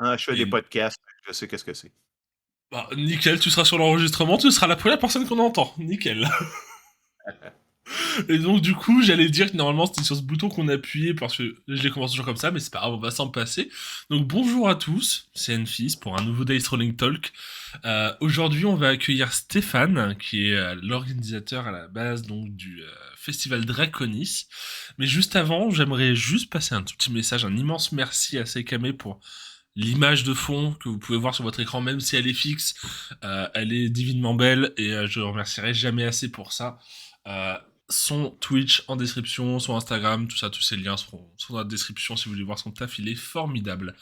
Ah, je fais des Et podcasts, je sais qu'est-ce que c'est. bah, nickel, tu seras sur l'enregistrement, tu seras la première personne qu'on entend. Nickel. Et donc, du coup, j'allais dire que normalement c'était sur ce bouton qu'on appuyait parce que je l'ai commencé toujours comme ça, mais c'est pas grave, on va s'en passer. Donc, bonjour à tous, c'est Enfis pour un nouveau Dice Rolling Talk. Aujourd'hui, on va accueillir Stéphane, qui est l'organisateur à la base donc du festival Draconis. Mais juste avant, j'aimerais juste passer un tout petit message, un immense merci à Sekame pour l'image de fond que vous pouvez voir sur votre écran, même si elle est fixe, elle est divinement belle et je ne remercierai jamais assez pour ça. Euh, son Twitch en description, son Instagram, tout ça, tous ces liens seront dans la description si vous voulez voir son taf, il est formidable.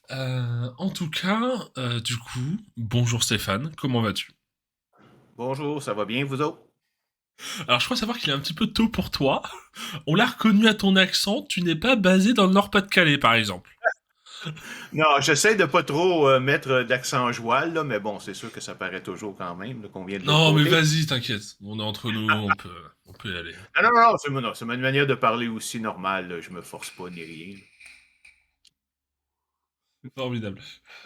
En tout cas, du coup, bonjour Stéphane, comment vas-tu? Bonjour, ça va bien, vous autres? Alors je crois savoir qu'il est un petit peu tôt pour toi. On l'a reconnu à ton accent, tu n'es pas basé dans le Nord-Pas-de-Calais par exemple. Non, j'essaie de pas trop mettre d'accent joual, là, mais bon, c'est sûr que ça paraît toujours quand même, là, qu'on vient de l'autre Non mais côté. vas-y, t'inquiète, on est entre nous, on peut y aller. Ah, non, non, non, c'est ma manière de parler aussi normale, là, je me force pas ni rien. Formidable.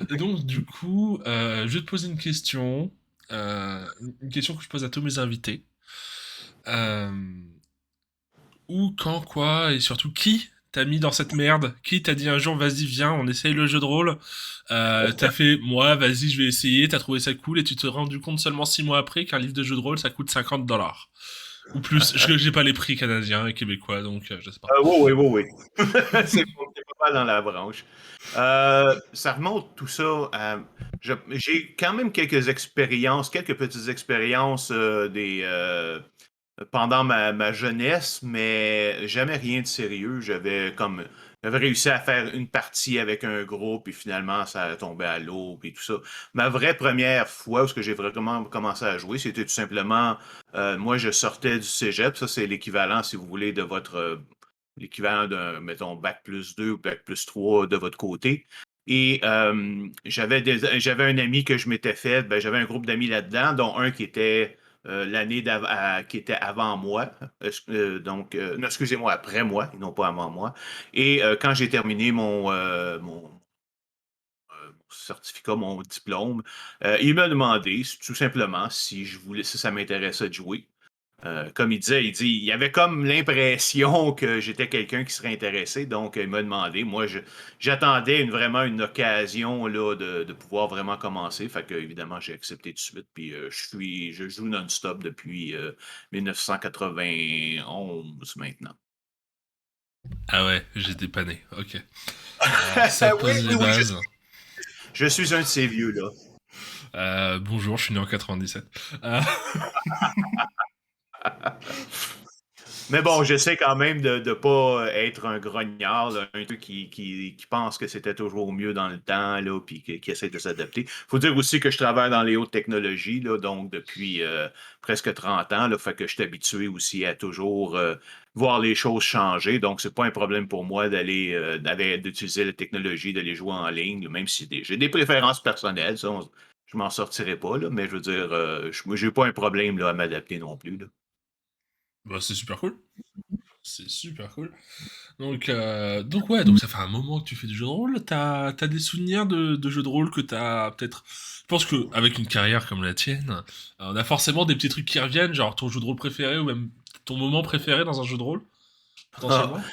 Et donc, du coup, je vais te poser une question. Une question que je pose à tous mes invités. Euh, Où, quand, quoi, et surtout qui t'a mis dans cette merde? Qui t'a dit un jour, vas-y, viens, on essaye le jeu de rôle? T'as fait, moi, vas-y, je vais essayer, t'as trouvé ça cool, et tu t'es rendu compte seulement 6 mois après qu'un livre de jeu de rôle, ça coûte $50. Ou plus. J'ai pas les prix canadiens et québécois, donc je sais pas. Oui, oui, oui, oui. C'est pas mal dans la branche. Ça remonte tout ça j'ai quand même quelques expériences, quelques petites expériences pendant ma jeunesse, mais jamais rien de sérieux. J'avais réussi à faire une partie avec un groupe, puis finalement, ça a tombé à l'eau, puis tout ça. Ma vraie première fois où ce que j'ai vraiment commencé à jouer, c'était tout simplement, moi, je sortais du cégep. Ça, c'est l'équivalent, si vous voulez, de l'équivalent d'un, mettons, bac plus 2 ou bac plus 3 de votre côté. Et j'avais un ami que je m'étais fait, ben, j'avais un groupe d'amis là-dedans, dont un qui était qui était avant moi, non, excusez-moi, après moi, et non pas avant moi. Et quand j'ai terminé mon certificat, mon diplôme, il m'a demandé tout simplement si je voulais, si ça m'intéressait de jouer. Comme il disait, il y avait comme l'impression que j'étais quelqu'un qui serait intéressé, donc il m'a demandé. Moi, j'attendais vraiment une occasion là, de pouvoir vraiment commencer. Fait que, évidemment, j'ai accepté tout de suite. Puis je joue non-stop depuis 1991 maintenant. Ah ouais, j'ai dépanné, ok. Ça Oui, pose oui, les oui, bases. je suis un de ces vieux-là. Bonjour, je suis né en 97. Mais bon, j'essaie quand même de ne pas être un grognard, là, un truc qui pense que c'était toujours mieux dans le temps, là, puis qui essaie de s'adapter. Faut dire aussi que je travaille dans les hautes technologies, là, donc depuis presque 30 ans, là, fait que je suis habitué aussi à toujours voir les choses changer. Donc, c'est pas un problème pour moi d'utiliser la technologie, d'aller jouer en ligne, même si j'ai des préférences personnelles, ça, je m'en sortirai pas, là, mais je veux dire, j'ai pas un problème là, à m'adapter non plus, là. Bah, c'est super cool. C'est super cool. Donc ouais, donc ça fait un moment que tu fais du jeu de rôle. T'as des souvenirs de jeux de rôle que t'as peut-être. Je pense que avec une carrière comme la tienne, on a forcément des petits trucs qui reviennent, genre ton jeu de rôle préféré ou même ton moment préféré dans un jeu de rôle, potentiellement.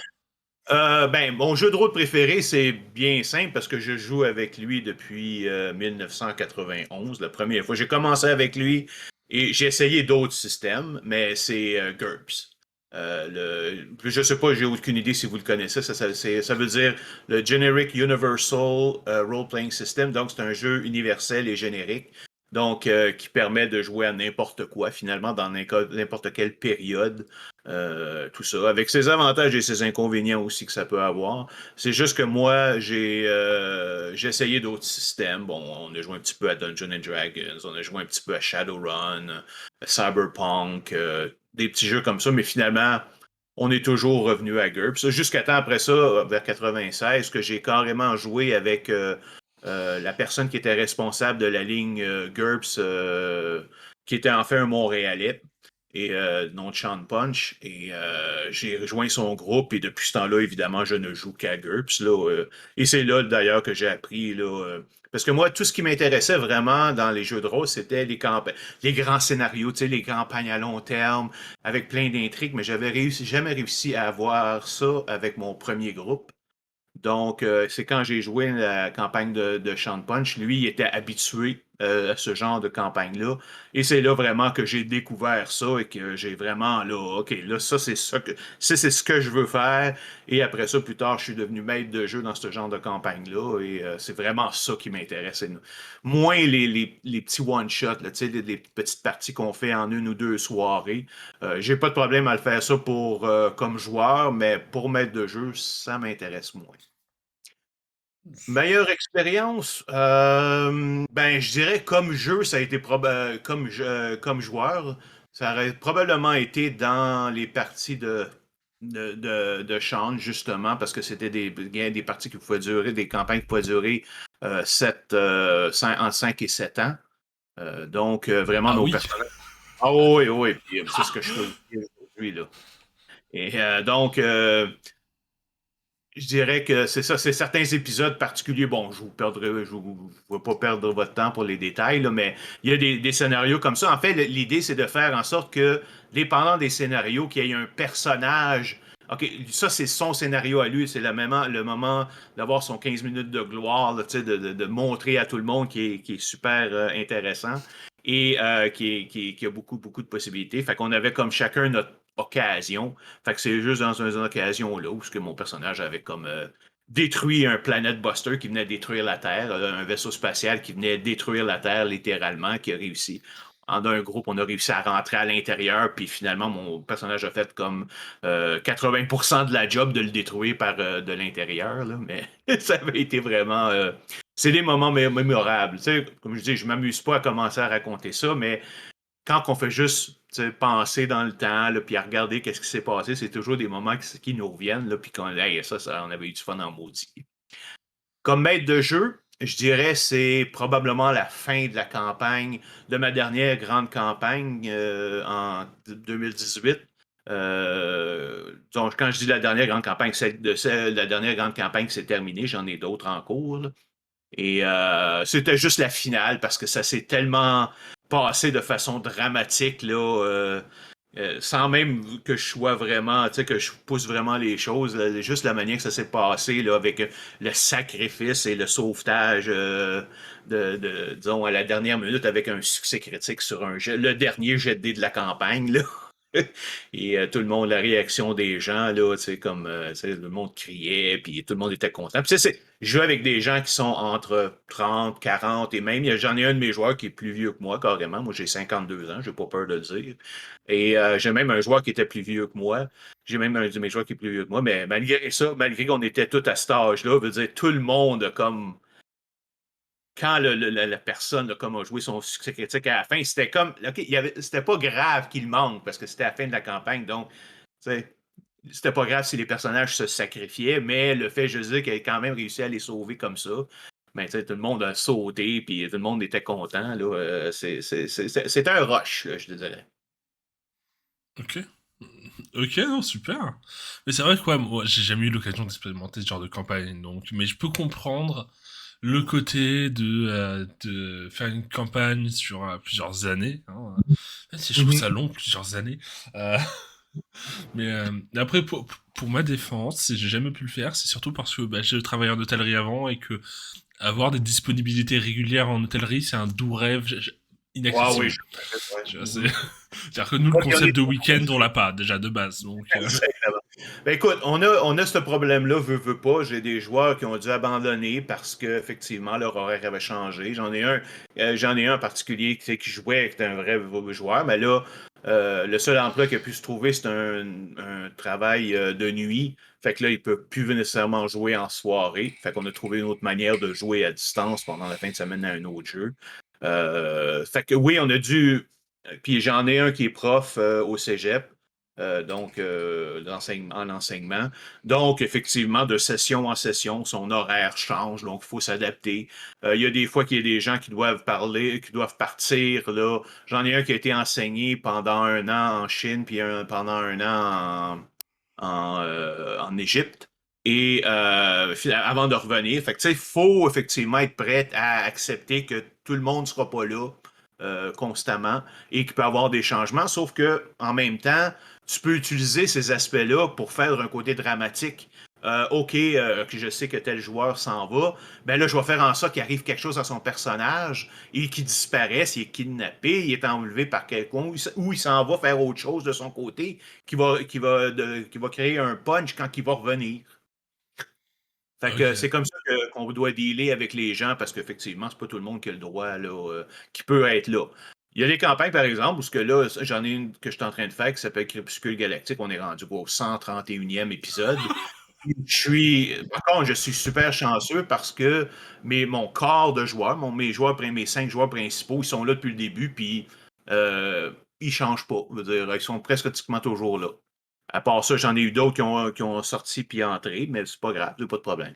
Ben, mon jeu de rôle préféré, c'est bien simple parce que je joue avec lui depuis 1991, la première fois. J'ai commencé avec lui et j'ai essayé d'autres systèmes, mais c'est GURPS. Je sais pas, j'ai aucune idée si vous le connaissez. Ça veut dire le Generic Universal Role-Playing System. Donc, c'est un jeu universel et générique. Donc, qui permet de jouer à n'importe quoi, finalement, dans n'importe quelle période. Tout ça, avec ses avantages et ses inconvénients aussi que ça peut avoir. C'est juste que moi, j'ai essayé d'autres systèmes. Bon, on a joué un petit peu à Dungeons and Dragons, on a joué un petit peu à Shadowrun, Cyberpunk, des petits jeux comme ça, mais finalement, on est toujours revenu à GURPS. Jusqu'à temps après ça, vers 96, que j'ai carrément joué avec la personne qui était responsable de la ligne GURPS, qui était en fait un Montréalais. et nom de Sean Punch. Et j'ai rejoint son groupe et depuis ce temps-là, évidemment, je ne joue qu'à GURPS. Là, et c'est là d'ailleurs que j'ai appris. Là, parce que moi, tout ce qui m'intéressait vraiment dans les jeux de rôle, c'était les grands scénarios, tu sais, les campagnes à long terme, avec plein d'intrigues, mais j'avais jamais réussi à avoir ça avec mon premier groupe. Donc, c'est quand j'ai joué la campagne de Sean Punch, lui, il était habitué à ce genre de campagne-là. Et c'est là vraiment que j'ai découvert ça et que j'ai vraiment, là, OK, là, ça, c'est ce que je veux faire. Et après ça, plus tard, je suis devenu maître de jeu dans ce genre de campagne-là. Et c'est vraiment ça qui m'intéresse. Moins les petits one-shots, là, tu sais, les petites parties qu'on fait en une ou deux soirées. J'ai pas de problème à le faire ça pour comme joueur, mais pour maître de jeu, ça m'intéresse moins. Meilleure expérience? Ben, je dirais comme jeu, ça a été comme joueur, ça aurait probablement été dans les parties de Sean, justement, parce que c'était des parties qui pouvaient durer, des campagnes qui pouvaient durer entre 5 et 7 ans. Donc, vraiment, Ah nos oui. personnages. Ah oui, oui, puis c'est ce que je fais aussi aujourd'hui, là. Et donc, je dirais que c'est ça, c'est certains épisodes particuliers. Bon, je vous vais pas perdre votre temps pour les détails, là, mais il y a des scénarios comme ça. En fait, l'idée, c'est de faire en sorte que, dépendant des scénarios, qu'il y ait un personnage. OK, ça, c'est son scénario à lui. C'est le moment d'avoir son 15 minutes de gloire, là, tu sais, de montrer à tout le monde qui est super intéressant et qui a beaucoup, beaucoup de possibilités. Fait qu'on avait comme chacun notre occasion. Fait que c'est juste dans une occasion-là où que mon personnage avait comme détruit un Planet Buster qui venait détruire la Terre, un vaisseau spatial qui venait détruire la Terre littéralement, qui a réussi. En un groupe, on a réussi à rentrer à l'intérieur, puis finalement, mon personnage a fait comme 80% de la job de le détruire par de l'intérieur, là, mais ça avait été vraiment... c'est des moments mémorables. Tu sais, comme je dis, je m'amuse pas à commencer à raconter ça, mais quand on fait juste penser dans le temps, là, puis à regarder qu'est-ce qui s'est passé, c'est toujours des moments qui nous reviennent, là, puis qu'on hey, ça, on avait eu du fun en maudit. Comme maître de jeu, je dirais c'est probablement la fin de la campagne, de ma dernière grande campagne en 2018. Donc, quand je dis la dernière grande campagne, la dernière grande campagne qui s'est terminée, j'en ai d'autres en cours. Là. Et c'était juste la finale parce que ça s'est tellement passé de façon dramatique, là, sans même que je sois vraiment, tu sais, que je pousse vraiment les choses. Là, juste la manière que ça s'est passé, là, avec le sacrifice et le sauvetage, disons, à la dernière minute avec un succès critique sur le dernier jet de dés de la campagne, là. Et tout le monde, la réaction des gens, là, tu sais, comme tu sais, le monde criait, puis tout le monde était content. Puis, je joue avec des gens qui sont entre 30, 40, et même, j'en ai un de mes joueurs qui est plus vieux que moi, carrément. Moi, j'ai 52 ans, j'ai pas peur de le dire. Et j'ai même un joueur qui était plus vieux que moi. J'ai même un de mes joueurs qui est plus vieux que moi. Mais malgré ça, malgré qu'on était tous à cet âge-là, veut dire, tout le monde a comme quand la personne comme a joué son succès critique à la fin, c'était comme, OK, c'était pas grave qu'il manque parce que c'était la fin de la campagne. Donc, tu sais, c'était pas grave si les personnages se sacrifiaient, mais le fait, je dis, qu'elle a quand même réussi à les sauver comme ça. Mais tu sais, tout le monde a sauté, puis tout le monde était content. Là, c'était un rush, là, je te dirais. Ok. Ok, non, super. Mais c'est vrai que ouais, moi, j'ai jamais eu l'occasion d'expérimenter ce genre de campagne, donc, mais je peux comprendre le côté de faire une campagne sur plusieurs années. Hein. Même si je trouve Mhm. ça long, plusieurs années. Euh, mais après, pour ma défense, si j'ai jamais pu le faire, c'est surtout parce que bah, j'ai travaillé en hôtellerie avant et que avoir des disponibilités régulières en hôtellerie, c'est un doux rêve Ouais, oui, inaccessible. ouais. Tu vois, Mhm. c'est-à-dire que nous, le Ouais, puis on concept est de week-end, on l'a pas déjà de base. Donc, exactement. Ben écoute, on a ce problème-là, veut pas. J'ai des joueurs qui ont dû abandonner parce qu'effectivement, leur horaire avait changé. J'en ai un en particulier qui jouait, qui était un vrai joueur, mais là, le seul emploi qui a pu se trouver, c'est un travail de nuit. Fait que là, il peut plus nécessairement jouer en soirée. Fait qu'on a trouvé une autre manière de jouer à distance pendant la fin de semaine à un autre jeu. Fait que oui, on a dû. Puis j'en ai un qui est prof au cégep. donc en enseignement. Donc, effectivement, de session en session, son horaire change, donc il faut s'adapter. Il y a des fois qu'il y a des gens qui doivent parler, qui doivent partir. Là. J'en ai un qui a été enseigné pendant un an en Chine, puis pendant un an en Égypte. Et avant de revenir, fait que, il faut effectivement être prêt à accepter que tout le monde ne sera pas là constamment et qu'il peut y avoir des changements, sauf que en même temps, tu peux utiliser ces aspects-là pour faire un côté dramatique. OK, que je sais que tel joueur s'en va, ben là, je vais faire en sorte qu'il arrive quelque chose à son personnage et qu'il disparaisse, il est kidnappé, il est enlevé par quelqu'un ou il s'en va faire autre chose de son côté qui va créer un punch quand il va revenir. Fait que c'est Ok. comme ça qu'on doit dealer avec les gens parce qu'effectivement, c'est pas tout le monde qui a le droit, là, qui peut être là. Il y a des campagnes, par exemple, où ce que là, j'en ai une que je suis en train de faire qui s'appelle Crépuscule Galactique. On est rendu au 131e épisode. Par contre, je suis super chanceux parce que mon corps de joueurs, mes 5 joueurs principaux, ils sont là depuis le début, puis ils changent pas. Je veux dire, ils sont presque pratiquement toujours là. À part ça, j'en ai eu d'autres qui ont sorti puis entré, mais c'est pas grave, pas de problème.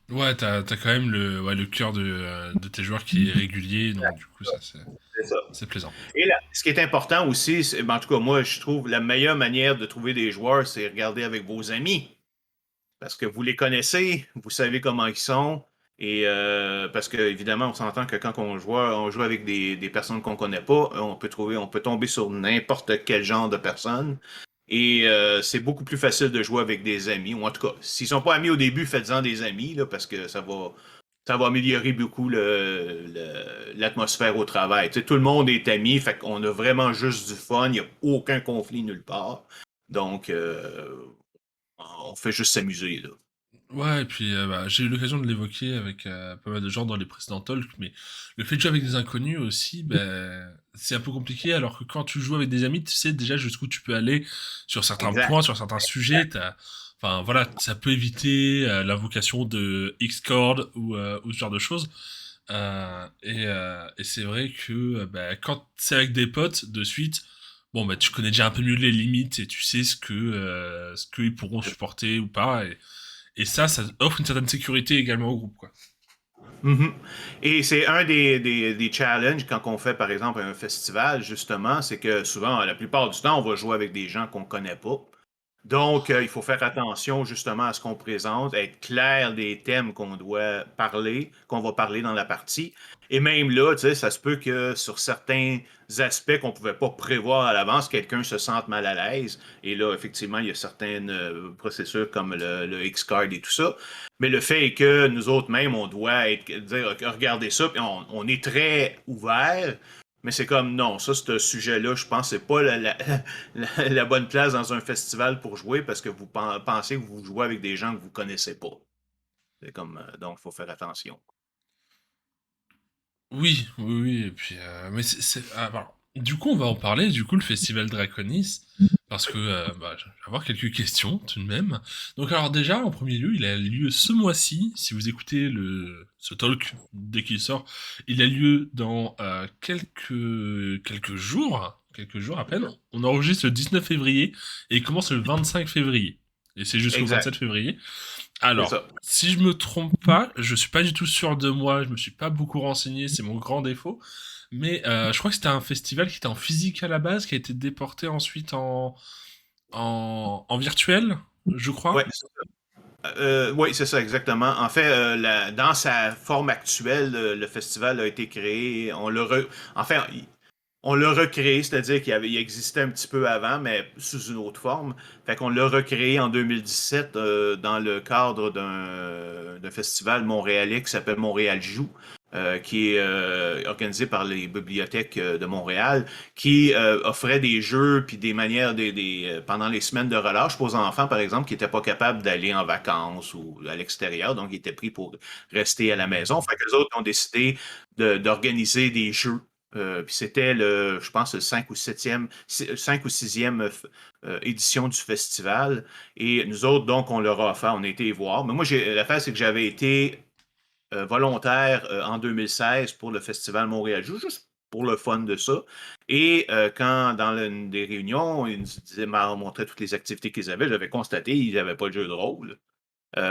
Ouais, t'as quand même le cœur de tes joueurs qui est régulier, donc du coup, ça, C'est ça. c'est plaisant. Et là, ce qui est important aussi, en tout cas, moi, je trouve la meilleure manière de trouver des joueurs, c'est regarder avec vos amis. Parce que vous les connaissez, vous savez comment ils sont. Et parce que évidemment, on s'entend que quand on joue avec des personnes qu'on connaît pas, on peut tomber sur n'importe quel genre de personne. Et c'est beaucoup plus facile de jouer avec des amis. Ou en tout cas, s'ils sont pas amis au début, faites-en des amis, là, parce que ça va améliorer beaucoup l'atmosphère au travail. Tu sais, tout le monde est ami, fait qu'on a vraiment juste du fun, il n'y a aucun conflit nulle part. Donc, on fait juste s'amuser, là. Ouais, et puis bah, j'ai eu l'occasion de l'évoquer avec pas mal de gens dans les précédents talks, mais le fait de jouer avec des inconnus aussi, ben, c'est un peu compliqué, alors que quand tu joues avec des amis, tu sais déjà jusqu'où tu peux aller sur certains Exact. points, sur certains sujets. Enfin voilà, ça peut éviter l'invocation de Xcord ou ce genre de choses. Et c'est vrai que bah, quand c'est avec des potes, de suite, bon bah tu connais déjà un peu mieux les limites et tu sais ce qu'ils pourront supporter ou pas. Et ça offre une certaine sécurité également au groupe, quoi. Mhm. Et c'est un des challenges quand on fait, par exemple, un festival, justement, c'est que souvent, la plupart du temps, on va jouer avec des gens qu'on ne connaît pas. Donc, il faut faire attention justement à ce qu'on présente, être clair des thèmes qu'on va parler dans la partie. Et même là, tu sais, ça se peut que sur certains aspects qu'on ne pouvait pas prévoir à l'avance, quelqu'un se sente mal à l'aise. Et là, effectivement, il y a certaines procédures comme le X-Card et tout ça. Mais le fait est que nous autres même, on doit dire, OK, regardez ça, puis on est très ouvert. Mais c'est comme non, ça, ce sujet-là, je pense que c'est pas la bonne place dans un festival pour jouer parce que vous pensez que vous jouez avec des gens que vous connaissez pas. C'est comme donc il faut faire attention. Oui, oui, oui, et puis, alors, du coup, on va en parler, du coup, le festival Draconis, parce que bah, je vais avoir quelques questions tout de même. Donc, alors, déjà, en premier lieu, il a lieu ce mois-ci. Si vous écoutez ce talk dès qu'il sort, il a lieu dans quelques jours à peine. On enregistre le 19 février et il commence le 25 février. Et c'est jusqu'au Exact. 27 février. C'est Alors, ça. si je me trompe pas, je suis pas du tout sûr de moi, je me suis pas beaucoup renseigné, c'est mon grand défaut. Mais je crois que c'était un festival qui était en physique à la base, qui a été déporté ensuite en virtuel, je Ouais, crois. oui, c'est ça, exactement. En fait, dans sa forme actuelle, le festival a été créé. Enfin, on l'a recréé, c'est-à-dire il existait un petit peu avant, mais sous une autre forme. Fait qu'on l'a recréé en 2017 dans le cadre d'un festival montréalais qui s'appelle Montréal Joue, qui est organisé par les bibliothèques de Montréal, qui offrait des jeux puis des manières pendant les semaines de relâche pour les enfants, par exemple, qui n'étaient pas capables d'aller en vacances ou à l'extérieur, donc ils étaient pris pour rester à la maison. Fait que les autres ont décidé d'organiser des jeux puis c'était je pense, le 5 ou 6e édition du festival. Et nous autres, donc, on leur a offert, on a été y voir. Mais moi, l'affaire, c'est que j'avais été volontaire en 2016 pour le Festival Montréal Joue, juste pour le fun de ça. Et quand, dans une des réunions, ils nous disaient, montraient toutes les activités qu'ils avaient, j'avais constaté qu'ils n'avaient pas de jeu de rôle.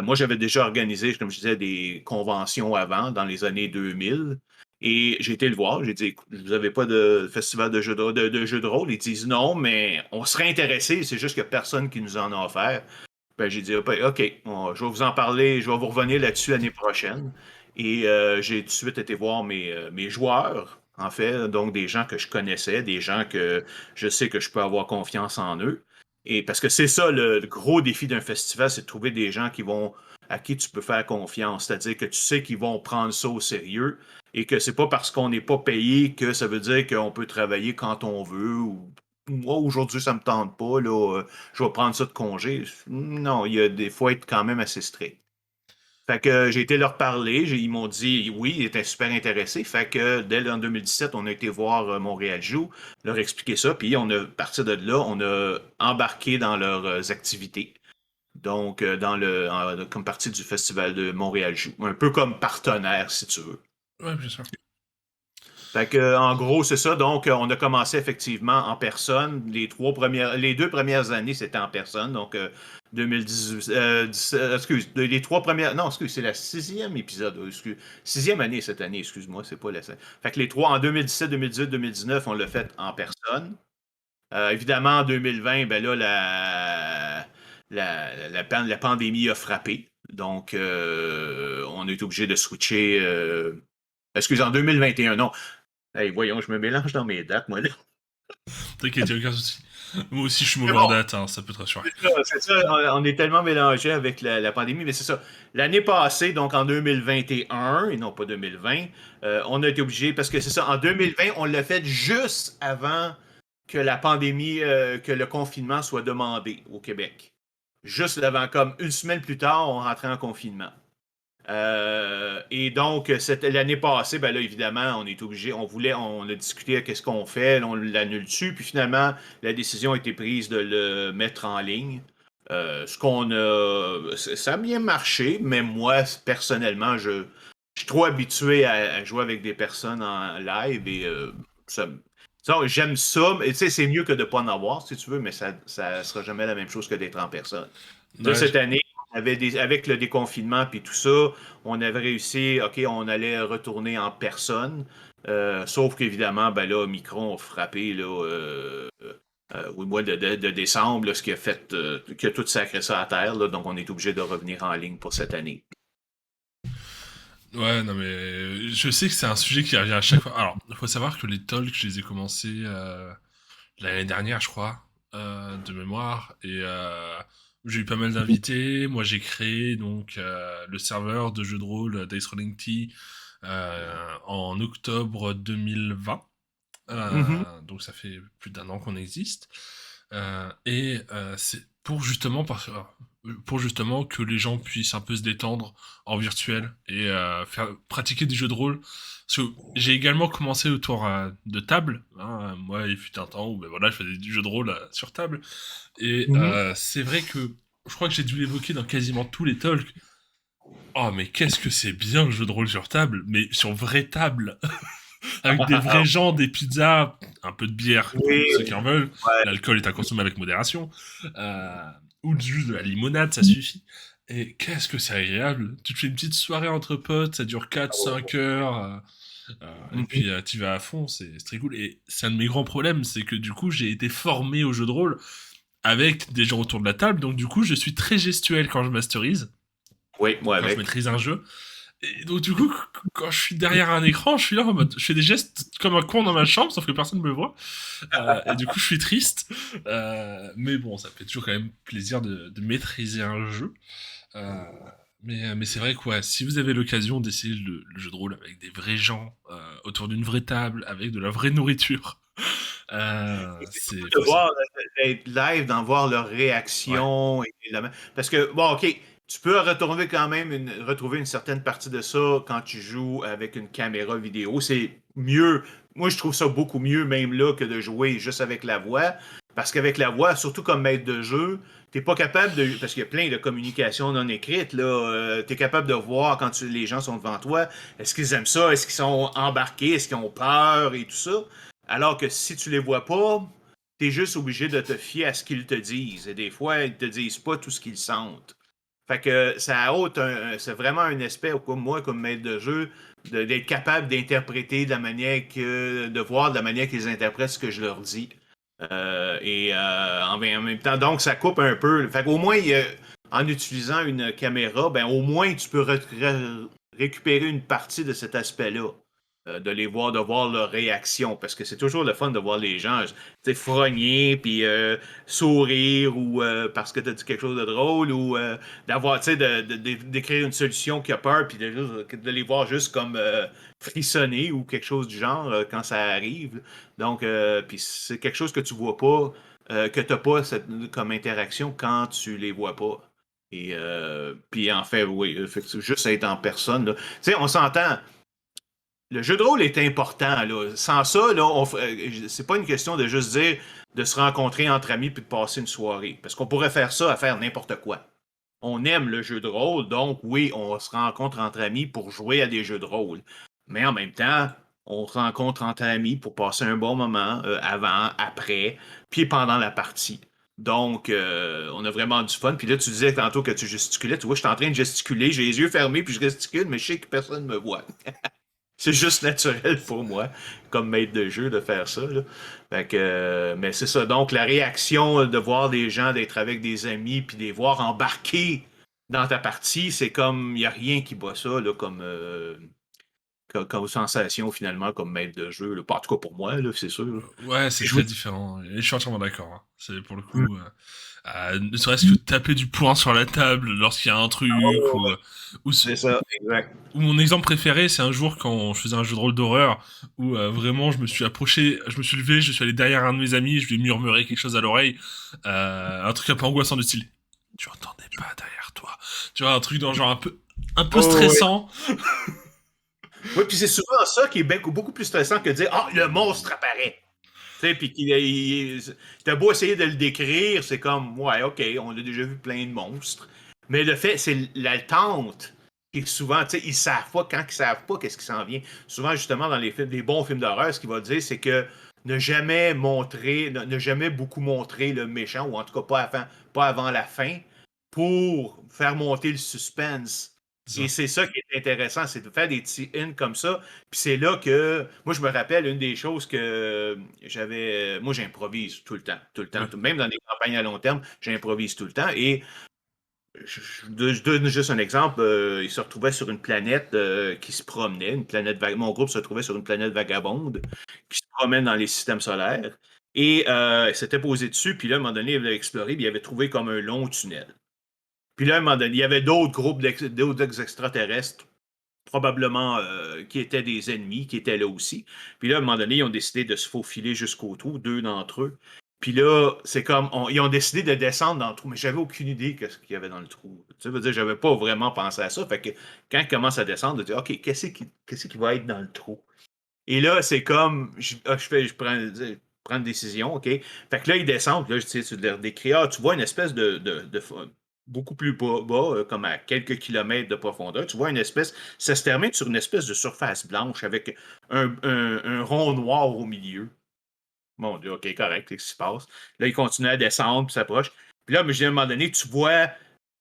Moi, j'avais déjà organisé, comme je disais, des conventions avant, dans les années 2000. Et j'ai été le voir. J'ai dit, écoute, vous n'avez pas de festival de jeux de rôle? Ils disent non, mais on serait intéressé. C'est juste qu'il n'y a personne qui nous en a offert. Ben, j'ai dit, OK, je vais vous en parler. Je vais vous revenir là-dessus l'année prochaine. Et j'ai tout de suite été voir mes joueurs, en fait. Donc, des gens que je connaissais, des gens que je sais que je peux avoir confiance en eux. Et parce que c'est ça le gros défi d'un festival, c'est de trouver des gens à qui tu peux faire confiance. C'est-à-dire que tu sais qu'ils vont prendre ça au sérieux et que c'est pas parce qu'on n'est pas payé que ça veut dire qu'on peut travailler quand on veut ou moi aujourd'hui ça me tente pas, là, je vais prendre ça de congé. Non, il y a des faut être quand même assez strict. Fait que j'ai été leur parler, ils m'ont dit oui, ils étaient super intéressés. Fait que dès l'an 2017, on a été voir Montréal Joue, leur expliquer ça, puis à partir de là, on a embarqué dans leurs activités. Donc, comme partie du Festival de Montréal Joue. Un peu comme partenaire, si tu veux. Ouais, bien sûr. Fait que, en gros, c'est ça. Donc, on a commencé effectivement en personne. Les 2 premières années, c'était en personne. Donc, 2018, excuse, les 3 premières, non, excuse, c'est la 6e épisode. Excuse, 6e année cette année, excuse-moi, c'est pas la. Fait que les trois, en 2017, 2018, 2019, on l'a fait en personne. Évidemment, en 2020, ben là, la pandémie a frappé. Donc, on a été obligé de switcher. Excuse, en 2021, non. Hey, voyons, je me mélange dans mes dates, moi, là. T'inquiète, y'a aucun souci. Moi aussi, je suis C'est mauvais en bon, date, hein, ça peut te rassurer. c'est ça, on est tellement mélangés avec la pandémie, mais c'est ça. L'année passée, donc en 2021, et non pas 2020, on a été obligé, parce que c'est ça, en 2020, on l'a fait juste avant que la pandémie, que le confinement soit demandé au Québec. Juste avant, comme une semaine plus tard, on rentrait en confinement. Et donc, l'année passée, ben là, évidemment, on est obligé, on a discuté qu'est-ce qu'on fait, on l'annule-tu, puis finalement, la décision a été prise de le mettre en ligne. Ça a bien marché, mais moi, personnellement, je suis trop habitué à jouer avec des personnes en live et j'aime ça, mais tu sais, c'est mieux que de ne pas en avoir, si tu veux, mais ça ne sera jamais la même chose que d'être en personne. Là, Ouais, cette année, avec le déconfinement puis tout ça, on avait réussi, OK, on allait retourner en personne. Sauf qu'évidemment, ben là, Omicron a frappé là, au mois de décembre, là, ce qui a fait que tout sacré ça à terre. Là, donc, on est obligé de revenir en ligne pour cette année. ouais, non mais je sais que c'est un sujet qui revient à chaque fois. Alors, il faut savoir que les talks, je les ai commencés l'année dernière, je crois, de mémoire, et j'ai eu pas mal d'invités. Moi, j'ai créé donc le serveur de jeu de rôle Dice Rolling Tea en octobre 2020. Mhm. Donc ça fait plus d'1 an qu'on existe. C'est pour justement que les gens puissent un peu se détendre en virtuel et faire pratiquer des jeux de rôle. Parce que j'ai également commencé autour de table. Hein. Moi, il fut un temps où ben voilà, je faisais du jeu de rôle sur table. Et Mhm. c'est vrai que je crois que j'ai dû l'évoquer dans quasiment tous les talks. Oh, mais qu'est-ce que c'est bien le jeu de rôle sur table, mais sur vraie table avec des vrais gens, des pizzas, un peu de bière pour Oui, ceux qui en veulent. ouais. L'alcool est à consommer avec modération. Ou juste de la limonade, ça suffit. Et qu'est-ce que c'est agréable. Tu te fais une petite soirée entre potes, ça dure 4-5 heures. Et Mhm. puis tu vas à fond, c'est très cool. Et c'est un de mes grands problèmes, c'est que du coup j'ai été formé au jeu de rôle avec des gens autour de la table, donc du coup je suis très gestuel quand je masterise, Oui, moi quand je avec. maîtrise un jeu. Et donc du coup, quand je suis derrière un écran, je suis là en mode, je fais des gestes comme un con dans ma chambre, sauf que personne ne me voit. Et du coup, je suis triste. Mais bon, ça fait toujours quand même plaisir de maîtriser un jeu. Euh, mais c'est vrai que ouais, si vous avez l'occasion d'essayer le jeu de rôle avec des vrais gens, autour d'une vraie table, avec de la vraie nourriture, C'est c'est cool de faut ça. voir, d'être live, d'en voir leur Ouais. réaction. Parce que, bon, OK, tu peux retrouver quand même retrouver une certaine partie de ça quand tu joues avec une caméra vidéo. C'est mieux. Moi, je trouve ça beaucoup mieux, même là, que de jouer juste avec la voix. Parce qu'avec la voix, surtout comme maître de jeu, t'es pas capable de. Parce qu'il y a plein de communications non écrites, là. T'es capable de voir quand les gens sont devant toi. Est-ce qu'ils aiment ça? Est-ce qu'ils sont embarqués? Est-ce qu'ils ont peur et tout ça? Alors que si tu les vois pas, t'es juste obligé de te fier à ce qu'ils te disent. Et des fois, ils te disent pas tout ce qu'ils sentent. Fait que c'est vraiment un aspect, comme moi, comme maître de jeu, d'être capable d'interpréter de la manière de voir de la manière qu'ils interprètent ce que je leur dis. En même temps, donc ça coupe un peu. Fait qu'au moins, en utilisant une caméra, ben au moins tu peux récupérer une partie de cet aspect-là. De les voir, de voir leur réaction. Parce que c'est toujours le fun de voir les gens frogner, puis sourire, ou parce que tu as dit quelque chose de drôle, ou d'avoir, tu sais, d'écrire une solution qui a peur, puis de les voir juste comme frissonner ou quelque chose du genre quand ça arrive. Donc, puis c'est quelque chose que tu vois pas, que tu n'as pas comme interaction quand tu les vois pas. Et puis en fait, oui, juste être en personne. Tu sais, on s'entend. Le jeu de rôle est important. Là. Sans ça, là, c'est pas une question de juste dire de se rencontrer entre amis puis de passer une soirée. Parce qu'on pourrait faire ça à faire n'importe quoi. On aime le jeu de rôle, donc oui, on se rencontre entre amis pour jouer à des jeux de rôle. Mais en même temps, on se rencontre entre amis pour passer un bon moment avant, après, puis pendant la partie. Donc, on a vraiment du fun. Puis là, tu disais tantôt que tu gesticulais. Tu vois, je suis en train de gesticuler, j'ai les yeux fermés, puis je gesticule, mais je sais que personne ne me voit. C'est juste naturel pour moi, comme maître de jeu, de faire ça. Là. Fait que, mais c'est ça. Donc, la réaction de voir des gens, d'être avec des amis, puis de les voir embarquer dans ta partie, c'est comme, il n'y a rien qui bat ça, là, comme sensation, finalement, comme maître de jeu. Là. Pas en tout cas pour moi, là, c'est sûr. Là. Ouais, c'est Je très joue- différent. Et je suis entièrement d'accord. Hein. C'est pour le Mm. coup, ne serait-ce que taper du poing sur la table lorsqu'il y a un truc, Oh, ou, c'est ça, exact. ou mon exemple préféré, c'est un jour quand je faisais un jeu de rôle d'horreur, où vraiment je me suis approché, je me suis levé, je suis allé derrière un de mes amis, je lui ai murmuré quelque chose à l'oreille, un truc un peu angoissant du style. Tu entendais pas derrière toi. Tu vois, un truc dans le genre un peu Oh, oui, stressant. oui, puis c'est souvent ça qui est beaucoup plus stressant que de dire Ah, le monstre apparaît. Tu sais, puis t'as beau essayer de le décrire, c'est comme, ouais, ok, on a déjà vu plein de monstres. Mais le fait, c'est l'attente. Et souvent, tu sais, ils savent pas, quand ils savent pas qu'est-ce qui s'en vient. Souvent, justement, dans les films, des bons films d'horreur, ce qu'il va dire, c'est que ne jamais beaucoup montrer le méchant, ou en tout cas pas avant la fin, pour faire monter le suspense. Et Ça. c'est ça qui est intéressant, c'est de faire des petits comme ça. Puis c'est là que, moi, je me rappelle une des choses que moi, j'improvise tout le temps, tout le temps. Ouais. Même dans des campagnes à long terme, j'improvise tout le temps. Et je donne juste un exemple. Il se retrouvait sur une planète qui se promenait, mon groupe se trouvait sur une planète vagabonde qui se promène dans les systèmes solaires. Et il s'était posé dessus, puis là, à un moment donné, il avait exploré, puis il avait trouvé comme un long tunnel. Puis là, à un moment donné, il y avait d'autres groupes d'autres extraterrestres, probablement qui étaient des ennemis, qui étaient là aussi. Puis là, à un moment donné, ils ont décidé de se faufiler jusqu'au trou, deux d'entre eux. Puis là, c'est comme, ils ont décidé de descendre dans le trou, mais j'avais aucune idée de ce qu'il y avait dans le trou. Tu sais, veux dire, j'avais pas vraiment pensé à ça. Fait que quand ils commencent à descendre, de dire, OK, qu'est-ce qui va être dans le trou? Et là, c'est comme, je prends une décision, OK? Fait que là, ils descendent, puis là, tu leur décris, tu vois une espèce beaucoup plus bas, comme à quelques kilomètres de profondeur, tu vois une espèce, ça se termine sur une espèce de surface blanche avec un rond noir au milieu. Mon Dieu, OK, correct, qu'est-ce qui se passe? Là, ils continuent à descendre, puis s'approchent. Puis là, mais à un moment donné, tu vois,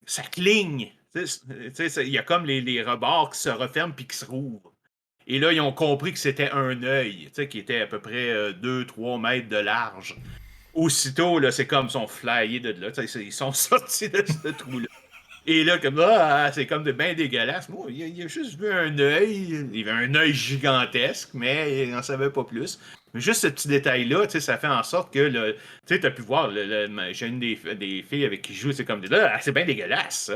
ça cligne. Tu sais, il y a comme les rebords qui se referment puis qui se rouvrent. Et là, ils ont compris que c'était un œil, tu sais, qui était à peu près 2-3 mètres de large. Aussitôt, là, c'est comme ils sont flyés de là. Ils sont sortis de ce trou-là. Et là, comme c'est comme de bien dégueulasse. Moi, il a juste vu un œil. Il avait un œil gigantesque, mais il n'en savait pas plus. Mais juste ce petit détail-là, tu sais, ça fait en sorte que tu sais, as pu voir, j'ai une des filles avec qui je joue, c'est comme c'est bien dégueulasse.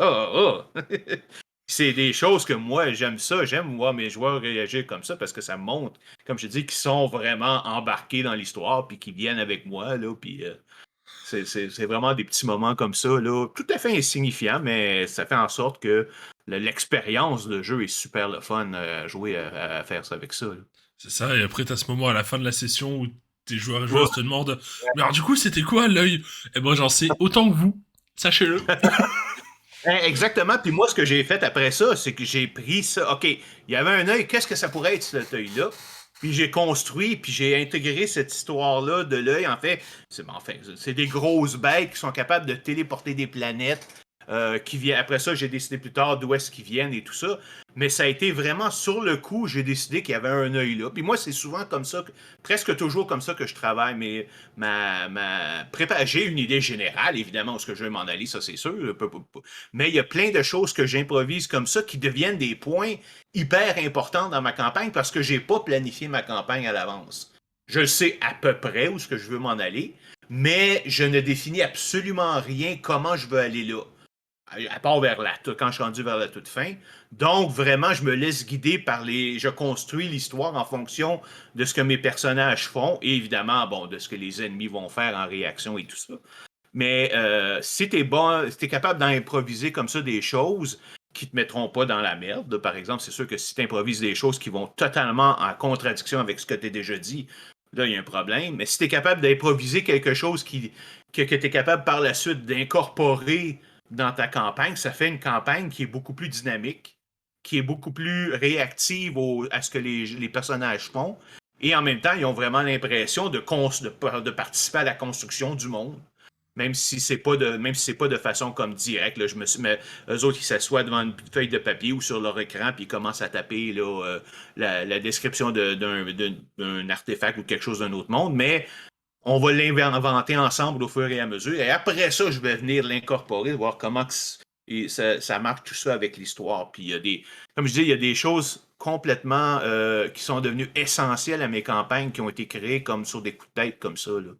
C'est des choses que moi, j'aime ça. J'aime voir mes joueurs réagir comme ça parce que ça me montre, comme je dis, qu'ils sont vraiment embarqués dans l'histoire puis qu'ils viennent avec moi. Là, puis c'est vraiment des petits moments comme ça, là, tout à fait insignifiants, mais ça fait en sorte que l'expérience de jeu est super le fun à jouer à faire ça avec ça. Là. C'est ça, et après t'as ce moment à la fin de la session où tes joueurs et Ouais, joueuses te demandent mais alors du coup c'était quoi l'œil? Eh ben j'en sais autant que vous. Sachez-le. Exactement. Puis moi, ce que j'ai fait après ça, c'est que j'ai pris ça. OK, il y avait un œil. Qu'est-ce que ça pourrait être, cet œil-là? Puis j'ai construit, puis j'ai intégré cette histoire-là de l'œil. C'est des grosses bêtes qui sont capables de téléporter des planètes. Après ça, j'ai décidé plus tard d'où est-ce qu'ils viennent et tout ça. Mais ça a été vraiment sur le coup, j'ai décidé qu'il y avait un œil là. Puis moi, c'est souvent comme ça, presque toujours comme ça que je travaille. Mais j'ai une idée générale, évidemment, où ce que je veux m'en aller, ça c'est sûr. Mais il y a plein de choses que j'improvise comme ça qui deviennent des points hyper importants dans ma campagne parce que j'ai pas planifié ma campagne à l'avance. Je sais à peu près où ce que je veux m'en aller, mais je ne définis absolument rien comment je veux aller là. À part quand je suis rendu vers la toute fin. Donc, vraiment, je me laisse guider je construis l'histoire en fonction de ce que mes personnages font et évidemment, bon, de ce que les ennemis vont faire en réaction et tout ça. Mais si t'es bon, si t'es capable d'improviser comme ça des choses qui te mettront pas dans la merde, par exemple, c'est sûr que si tu improvises des choses qui vont totalement en contradiction avec ce que tu as déjà dit, là, il y a un problème. Mais si tu es capable d'improviser quelque chose que tu es capable par la suite d'incorporer dans ta campagne, ça fait une campagne qui est beaucoup plus dynamique, qui est beaucoup plus réactive à ce que les personnages font. Et en même temps, ils ont vraiment l'impression de participer à la construction du monde. Même si c'est pas de façon comme directe, là, mais eux autres, ils s'assoient devant une feuille de papier ou sur leur écran, puis ils commencent à taper là, la description d'un artefact ou quelque chose d'un autre monde, mais on va l'inventer ensemble au fur et à mesure. Et après ça, je vais venir l'incorporer, voir comment ça marche tout ça avec l'histoire. Puis comme je dis, il y a des choses complètement qui sont devenues essentielles à mes campagnes qui ont été créées comme sur des coups de tête comme ça, là.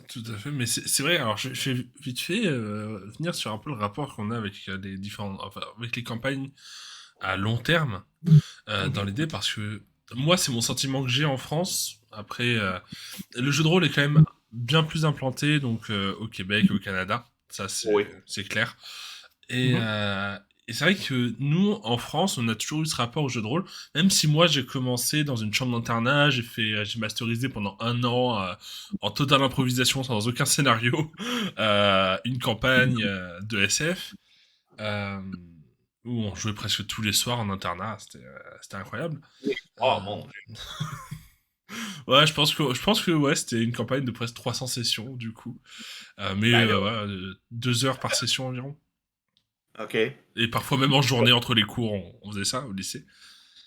Tout à fait, mais c'est vrai, alors je vais vite fait venir sur un peu le rapport qu'on a avec avec les campagnes à long terme, dans Mhm. l'idée, parce que moi, c'est mon sentiment que j'ai en France. Après, le jeu de rôle est quand même bien plus implanté, donc au Québec et au Canada, ça Oui. c'est clair. Et, Mhm. euh, et c'est vrai que nous, en France, on a toujours eu ce rapport au jeu de rôle, même si moi j'ai commencé dans une chambre d'internat, j'ai masterisé pendant 1 an en totale improvisation sans aucun scénario, une campagne de SF. euh, où on jouait presque tous les soirs en internat, c'était incroyable. Oh Euh, mon Dieu. ouais, je pense que ouais, c'était une campagne de presque 300 sessions du coup. Mais Ben là, ouais, 2 heures par session environ. OK. Et parfois même en journée entre les cours, on faisait ça au lycée.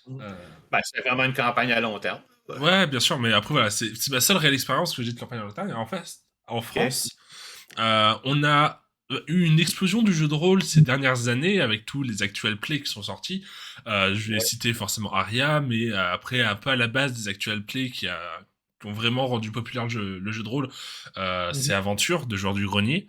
Mhm. Euh, Ben, c'est vraiment une campagne à long terme. Ouais. ouais, bien sûr, mais après voilà, c'est ma seule réelle expérience que j'ai de campagne en Bretagne. En fait, en OK. France, on a eu une explosion du jeu de rôle ces dernières années avec tous les actual plays qui sont sortis. Je vais Ouais. citer forcément Aria, mais après un peu à la base des actual plays qui ont vraiment rendu populaire le jeu de rôle, c'est Mhm. Aventure de Joueur du Grenier.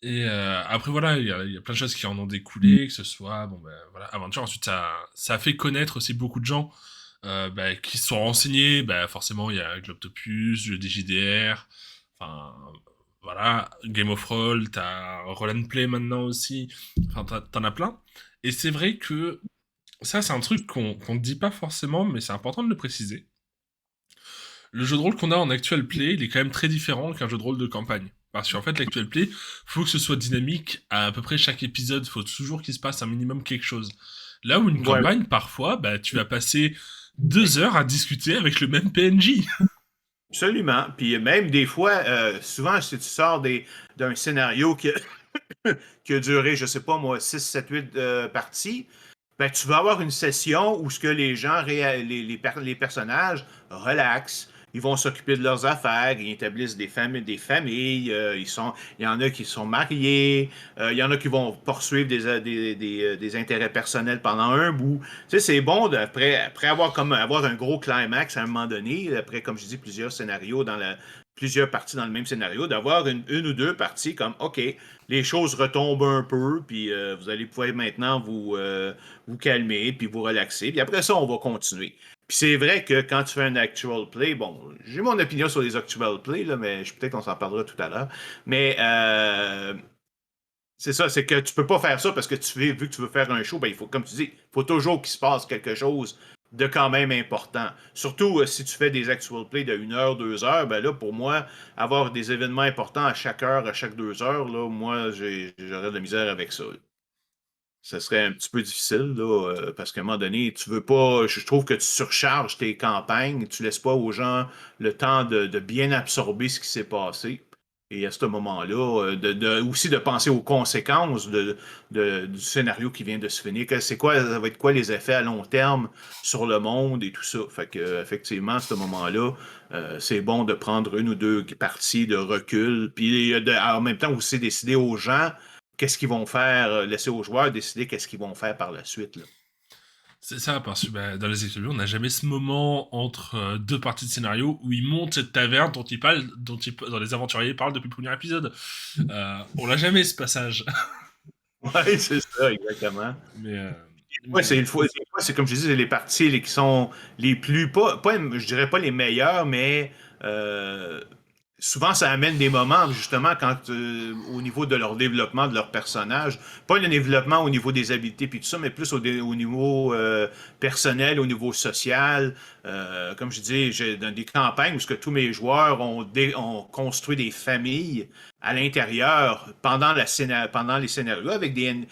Euh, après voilà, il y a plein de choses qui en ont découlé, que ce soit bon ben voilà Aventure. Ensuite ça a fait connaître aussi beaucoup de gens qui se sont renseignés. Bah, forcément il y a Globtopus, le DJDR, enfin voilà Game of Roll, t'as Roll and Play maintenant aussi. Enfin t'en as plein. Et c'est vrai que ça c'est un truc qu'on ne dit pas forcément, mais c'est important de le préciser. Le jeu de rôle qu'on a en actual play, il est quand même très différent qu'un jeu de rôle de campagne. Parce qu'en fait, l'actual play, faut que ce soit dynamique à peu près chaque épisode, faut toujours qu'il se passe un minimum quelque chose. Là où une Ouais. campagne, parfois, bah, tu vas passer 2 heures à discuter avec le même PNJ. Absolument. Puis même des fois, souvent, si tu sors d'un scénario qui a duré, je sais pas moi, 6 7 8 parties, ben, tu vas avoir une session où ce que les gens, les personnages relaxent, ils vont s'occuper de leurs affaires, ils établissent des familles, il y en a qui sont mariés, il y en a qui vont poursuivre des intérêts personnels pendant un bout. Tu sais, c'est bon après avoir un gros climax à un moment donné, après, comme je dis, plusieurs parties dans le même scénario, d'avoir une ou deux parties comme, OK, les choses retombent un peu, puis vous allez pouvoir maintenant vous calmer, puis vous relaxer. Puis après ça, on va continuer. Puis c'est vrai que quand tu fais un actual play, bon, j'ai mon opinion sur les actual play, là, mais peut-être qu'on s'en parlera tout à l'heure. Mais c'est ça, c'est que tu peux pas faire ça parce que vu que tu veux faire un show, ben, il faut, comme tu dis, il faut toujours qu'il se passe quelque chose de quand même important. Surtout si tu fais des actual plays de 1 heure, 2 heures, ben là, pour moi, avoir des événements importants à chaque heure, à chaque 2 heures, là, moi, j'aurais de la misère avec ça. Ça serait un petit peu difficile, là, parce qu'à un moment donné, tu veux pas. Je trouve que tu surcharges tes campagnes, tu laisses pas aux gens le temps de bien absorber ce qui s'est passé. Et à ce moment-là, aussi de penser aux conséquences du scénario qui vient de se finir. Ça va être quoi les effets à long terme sur le monde et tout ça. Fait que, effectivement, à ce moment-là, c'est bon de prendre 1 ou 2 parties de recul, puis en même temps aussi décider aux gens qu'est-ce qu'ils vont faire, laisser aux joueurs décider qu'est-ce qu'ils vont faire par la suite. Là. C'est ça, parce que dans les Explosives, on n'a jamais ce moment entre deux parties de scénario où ils montent cette taverne dont dont les aventuriers parlent depuis le premier épisode. On l'a jamais, ce passage. Oui, c'est ça, exactement. Mais Ouais, c'est comme je dis, c'est les parties qui sont les plus, je dirais pas les meilleures, mais souvent ça amène des moments, justement, au niveau de leur développement de leur personnage, pas le développement au niveau des habiletés puis tout ça, mais plus au niveau personnel, au niveau social. Comme je dis, j'ai dans des campagnes où ce que tous mes joueurs ont construit des familles à l'intérieur pendant les scénarios avec des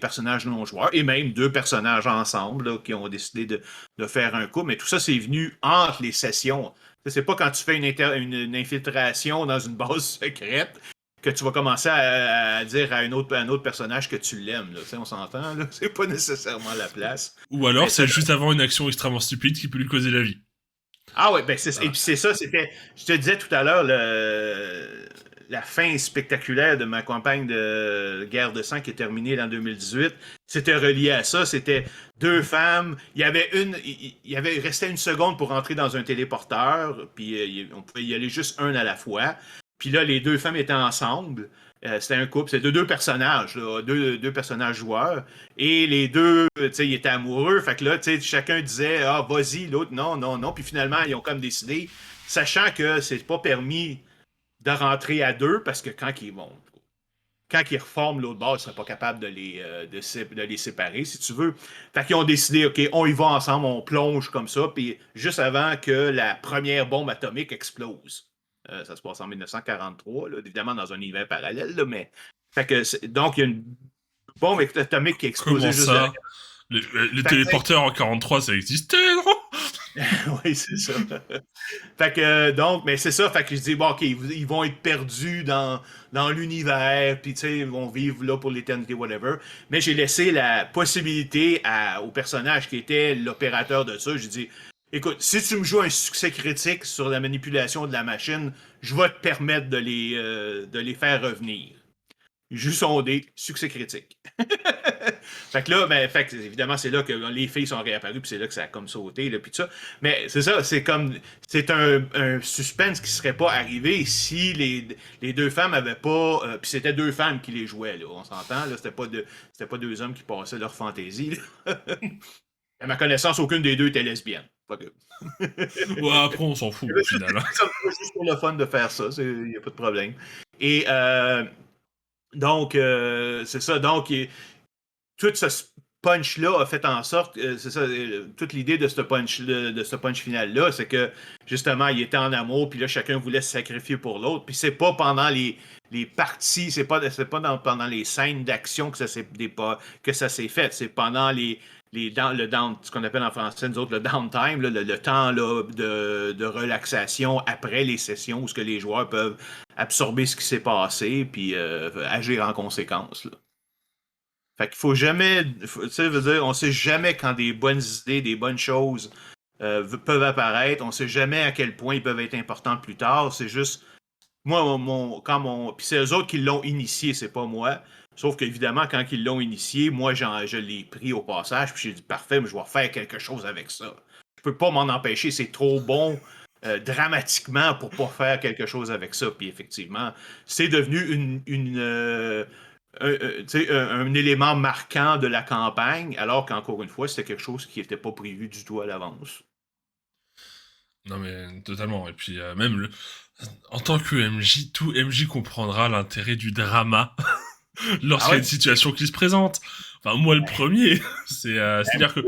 personnages non joueurs et même 2 personnages ensemble là, qui ont décidé de faire un coup. Mais tout ça, c'est venu entre les sessions. C'est pas quand tu fais une infiltration dans une base secrète que tu vas commencer à dire à un autre personnage que tu l'aimes. Là. On s'entend, là. C'est pas nécessairement la place. Ou alors, c'est juste avant une action extrêmement stupide qui peut lui causer la vie. Ah ouais, ben et puis c'est ça, je te disais tout à l'heure, la fin spectaculaire de ma campagne de Guerre de sang qui est terminée en 2018, c'était relié à ça, c'était 2 femmes, il restait 1 seconde pour rentrer dans un téléporteur, puis on pouvait y aller juste un à la fois, puis là, les 2 femmes étaient ensemble, c'était un couple, c'était 2 personnages, là, deux personnages joueurs. Et les deux, tu sais, ils étaient amoureux. Fait que là, tu sais, chacun disait, ah, vas-y, l'autre, non, non, non. Puis finalement, ils ont comme décidé, sachant que c'est pas permis de rentrer à 2 parce que quand ils reforment l'autre bord, ils seraient pas capables de les séparer, si tu veux. Fait qu'ils ont décidé, OK, on y va ensemble, on plonge comme ça, puis juste avant que la première bombe atomique explose. Ça se passe en 1943, là, évidemment dans un univers parallèle, là, mais. Fait que donc, il y a une bombe atomique qui a explosé Comment juste ça? derrière. Les téléporteurs en 43, ça existait, non? Oui, c'est ça. Fait que, donc, mais c'est ça. Fait que je dis, bon, OK, ils vont être perdus dans l'univers, puis tu sais, ils vont vivre là pour l'éternité, whatever. Mais j'ai laissé la possibilité au personnage qui était l'opérateur de ça. J'ai dit, écoute, si tu me joues un succès critique sur la manipulation de la machine, je vais te permettre de les faire revenir. Jus sondé, succès critique. Fait que là, évidemment, c'est là que les filles sont réapparues, puis c'est là que ça a comme sauté, là, puis tout ça. Mais c'est ça, c'est un suspense qui serait pas arrivé si les 2 femmes avaient pas, puis c'était 2 femmes qui les jouaient, là, on s'entend, là, c'était pas 2 hommes qui passaient leur fantaisie. À ma connaissance, aucune des 2 était lesbienne. Ouais, après, on s'en fout, au final. C'est juste pour le fun de faire ça, il n'y a pas de problème. Et donc, c'est ça. Donc, tout ce punch-là a fait en sorte, c'est ça, toute l'idée de ce punch final-là, c'est que, justement, il était en amour, puis là, chacun voulait se sacrifier pour l'autre. Puis c'est pas pendant les parties, c'est pas pendant les scènes d'action que ça s'est fait. C'est pendant ce qu'on appelle en français, nous autres, le downtime, là, le temps là, de relaxation après les sessions où ce que les joueurs peuvent absorber ce qui s'est passé puis agir en conséquence. Là. Fait qu'il faut jamais, tu sais, veut dire, on sait jamais quand des bonnes idées, des bonnes choses peuvent apparaître. On sait jamais à quel point ils peuvent être importants plus tard. C'est juste, puis c'est eux autres qui l'ont initié, c'est pas moi. Sauf qu'évidemment, quand ils l'ont initié, moi, je l'ai pris au passage, puis j'ai dit, parfait, mais je vais faire quelque chose avec ça. Je peux pas m'en empêcher, c'est trop bon dramatiquement pour pas faire quelque chose avec ça. Puis effectivement, c'est devenu un élément marquant de la campagne, alors qu'encore une fois, c'était quelque chose qui n'était pas prévu du tout à l'avance. Non mais totalement. Et puis même en tant que MJ, tout MJ comprendra l'intérêt du drama lorsqu'il y a une situation qui se présente. Enfin moi le premier, c'est-à-dire que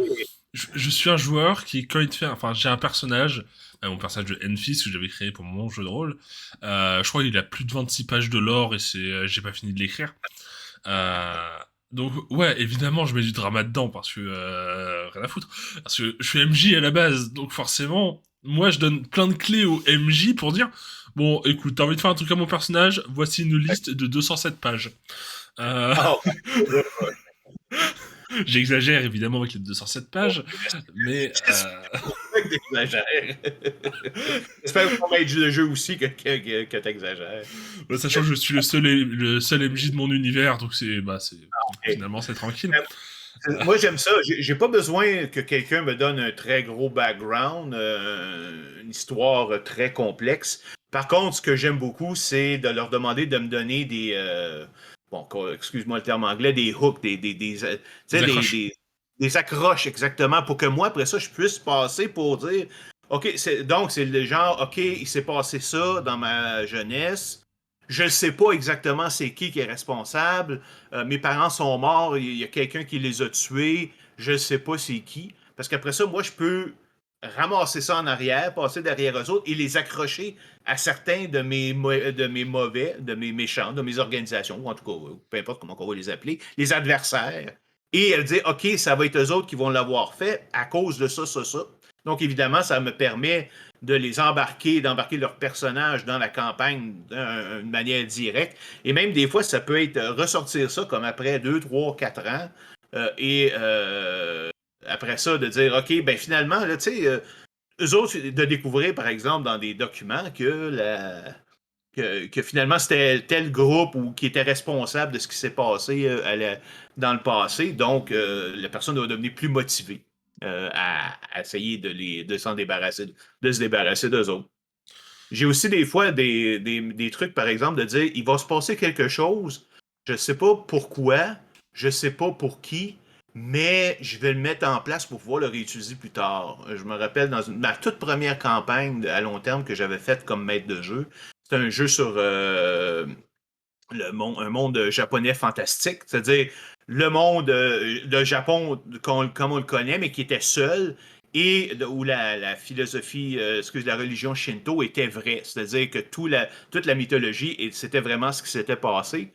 je suis un joueur qui, quand il fait, enfin, j'ai un personnage, mon personnage de Enfys que j'avais créé pour mon jeu de rôle. Je crois qu'il a plus de 26 pages de lore et j'ai pas fini de l'écrire. Euh, donc ouais, évidemment, je mets du drama dedans parce que rien à foutre. Parce que je suis MJ à la base, donc forcément, moi, je donne plein de clés au MJ pour dire, bon, écoute, t'as envie de faire un truc à mon personnage, voici une liste de 207 pages. Euh, Ah, ouais. J'exagère évidemment avec les 207 pages, mais J'espère que t'exagères. J'espère que ton maître de jeu aussi que t'exagères. bah, sachant que je suis le seul MJ de mon univers, donc Et, finalement c'est tranquille. Euh, moi, j'aime ça. J'ai pas besoin que quelqu'un me donne un très gros background, une histoire très complexe. Par contre, ce que j'aime beaucoup, c'est de leur demander de me donner des, bon, excuse-moi le terme anglais, des hooks, tu Des sais, accroches. des accroches exactement, pour que moi, après ça, je puisse passer pour dire, OK, donc c'est le genre, OK, il s'est passé ça dans ma jeunesse. Je ne sais pas exactement c'est qui est responsable. Mes parents sont morts, il y a quelqu'un qui les a tués, je ne sais pas c'est qui. Parce qu'après ça, moi, je peux ramasser ça en arrière, passer derrière eux autres et les accrocher à certains de mes mauvais, de mes méchants, de mes organisations, ou en tout cas, peu importe comment on va les appeler, les adversaires. Et elle dit, OK, ça va être eux autres qui vont l'avoir fait à cause de ça, ça, ça. Donc, évidemment, ça me permet de les embarquer, d'embarquer leurs personnages dans la campagne d'une manière directe. Et même des fois, ça peut être ressortir ça comme après 2, 3, 4 ans. Et après ça, de dire, OK, ben finalement, là, tu sais, eux autres, de découvrir, par exemple, dans des documents que finalement c'était tel groupe ou qui était responsable de ce qui s'est passé dans le passé. Donc, la personne doit devenir plus motivée à essayer de s'en débarrasser, de se débarrasser d'eux autres. J'ai aussi des fois des trucs, par exemple, de dire il va se passer quelque chose, je ne sais pas pourquoi, je ne sais pas pour qui, mais je vais le mettre en place pour pouvoir le réutiliser plus tard. Je me rappelle dans ma toute première campagne à long terme que j'avais faite comme maître de jeu, c'était un jeu sur un monde japonais fantastique, c'est-à-dire le monde de Japon comme on le connaît, mais qui était seul et où la philosophie, la religion Shinto était vraie, c'est-à-dire que toute la mythologie, c'était vraiment ce qui s'était passé.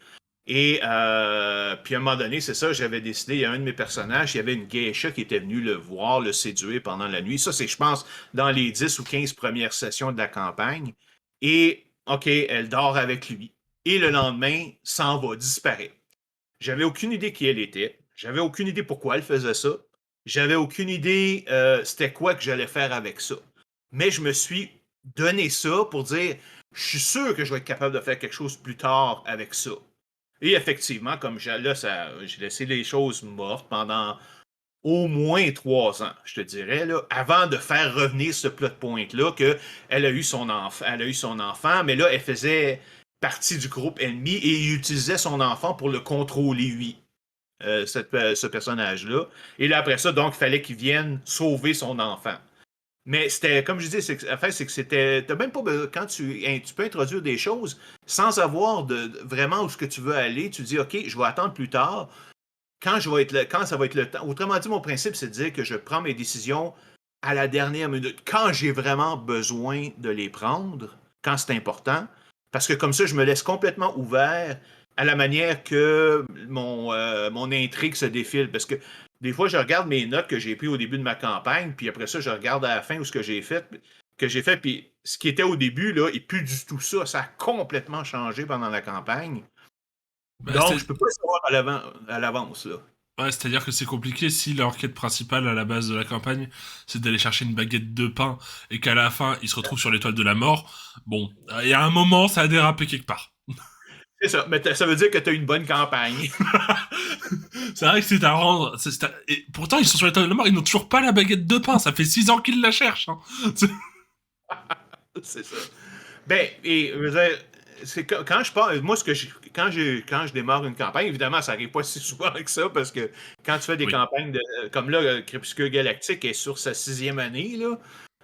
Et puis à un moment donné, c'est ça, j'avais décidé, il y a un de mes personnages, il y avait une geisha qui était venue le voir, le séduire pendant la nuit. Ça, c'est, je pense, dans les 10 ou 15 premières sessions de la campagne. Et, OK, elle dort avec lui. Et le lendemain, s'en va, disparaît. J'avais aucune idée qui elle était. J'avais aucune idée pourquoi elle faisait ça. J'avais aucune idée c'était quoi que j'allais faire avec ça. Mais je me suis donné ça pour dire, je suis sûr que je vais être capable de faire quelque chose plus tard avec ça. Et effectivement, comme là, j'ai laissé les choses mortes pendant au moins 3 ans, je te dirais, là, avant de faire revenir ce plot point-là, qu'elle a eu son enfant, elle a eu son enfant, mais là, elle faisait partie du groupe ennemi et il utilisait son enfant pour le contrôler, lui, ce personnage-là. Et là, après ça, donc, il fallait qu'il vienne sauver son enfant. Mais c'était, comme je dis, en fait, c'est que c'était. T'as même pas quand tu peux introduire des choses sans avoir vraiment où ce que tu veux aller, tu dis OK, je vais attendre plus tard. Quand ça va être le temps. Autrement dit, mon principe, c'est de dire que je prends mes décisions à la dernière minute, quand j'ai vraiment besoin de les prendre, quand c'est important. Parce que comme ça, je me laisse complètement ouvert à la manière que mon intrigue se défile. Parce que des fois, je regarde mes notes que j'ai prises au début de ma campagne, puis après ça, je regarde à la fin où ce que j'ai fait, puis ce qui était au début, là, et plus du tout ça. Ça a complètement changé pendant la campagne. Bah, Donc, je peux pas le savoir à l'avance, là. ouais, c'est-à-dire que c'est compliqué si leur quête principale à la base de la campagne, c'est d'aller chercher une baguette de pain et qu'à la fin, ils se retrouvent sur l'étoile de la mort. Bon, il y a un moment, ça a dérapé quelque part. C'est ça, mais ça veut dire que tu as une bonne campagne. C'est vrai que c'est à rendre. Et pourtant, ils sont sur l'étoile de la mort, ils n'ont toujours pas la baguette de pain. Ça fait 6 ans qu'ils la cherchent. Hein. C'est ça. Ben, et je veux dire, c'est quand je pars, moi, quand je démarre une campagne, évidemment, ça n'arrive pas si souvent que ça, parce que quand tu fais des Oui. campagnes comme là, Crépuscule Galactique est sur sa 6e année, là.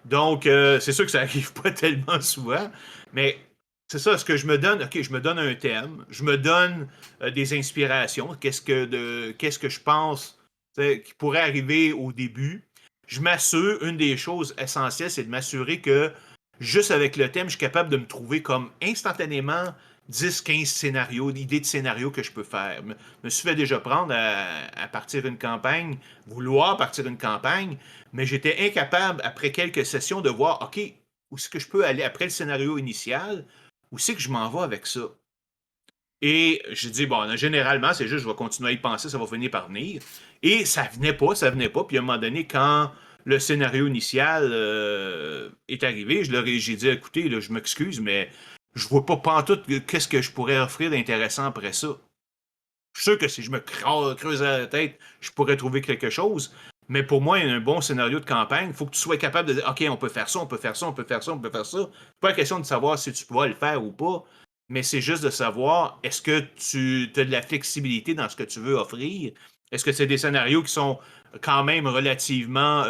Donc, c'est sûr que ça n'arrive pas tellement souvent. Mais c'est ça, ce que je me donne, OK, je me donne un thème, je me donne des inspirations, qu'est-ce que je pense qui pourrait arriver au début. je m'assure, une des choses essentielles, c'est de m'assurer que juste avec le thème, je suis capable de me trouver comme instantanément 10-15 scénarios, d'idées de scénarios que je peux faire. Je me suis fait déjà prendre à partir une campagne, vouloir partir une campagne, mais j'étais incapable, après quelques sessions, de voir, OK, où est-ce que je peux aller après le scénario initial, où c'est que je m'en vais avec ça. Et j'ai dit, bon, généralement, c'est juste, je vais continuer à y penser, ça va finir par venir. Et ça venait pas, ça venait pas. Puis à un moment donné, quand le scénario initial est arrivé, j'ai dit, écoutez, là, je m'excuse, mais je vois pas pantoute qu'est-ce que je pourrais offrir d'intéressant après ça. Je suis sûr que si je me creuse la tête, je pourrais trouver quelque chose. Mais pour moi, il y a un bon scénario de campagne. Il faut que tu sois capable de dire, OK, on peut faire ça, on peut faire ça, on peut faire ça, on peut faire ça. C'est pas une question de savoir si tu pourras le faire ou pas, mais c'est juste de savoir, est-ce que tu as de la flexibilité dans ce que tu veux offrir? Est-ce que c'est des scénarios qui sont quand même relativement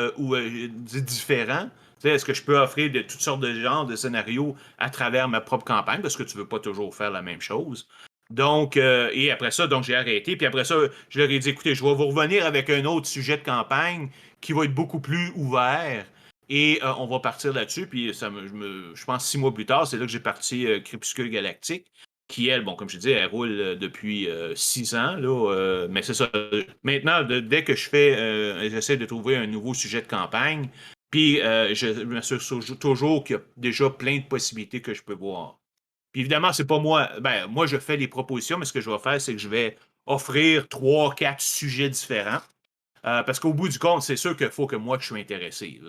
différents? Tu sais, est-ce que je peux offrir de toutes sortes de genres de scénarios à travers ma propre campagne? Parce que tu veux pas toujours faire la même chose. Donc, et après ça, donc j'ai arrêté. Puis après ça, je leur ai dit, écoutez, je vais vous revenir avec un autre sujet de campagne qui va être beaucoup plus ouvert. Et on va partir là-dessus. Puis je pense 6 mois plus tard, c'est là que j'ai parti Crépuscule Galactique, qui, elle, bon, comme je dis, elle roule depuis 6 ans. Là, mais c'est ça. Maintenant, dès que j'essaie de trouver un nouveau sujet de campagne. Puis je m'assure toujours qu'il y a déjà plein de possibilités que je peux voir. Puis évidemment, c'est pas moi. Ben, moi, je fais les propositions, mais ce que je vais faire, c'est que je vais offrir 3, 4 sujets différents. Parce qu'au bout du compte, c'est sûr qu'il faut que moi, je suis intéressé.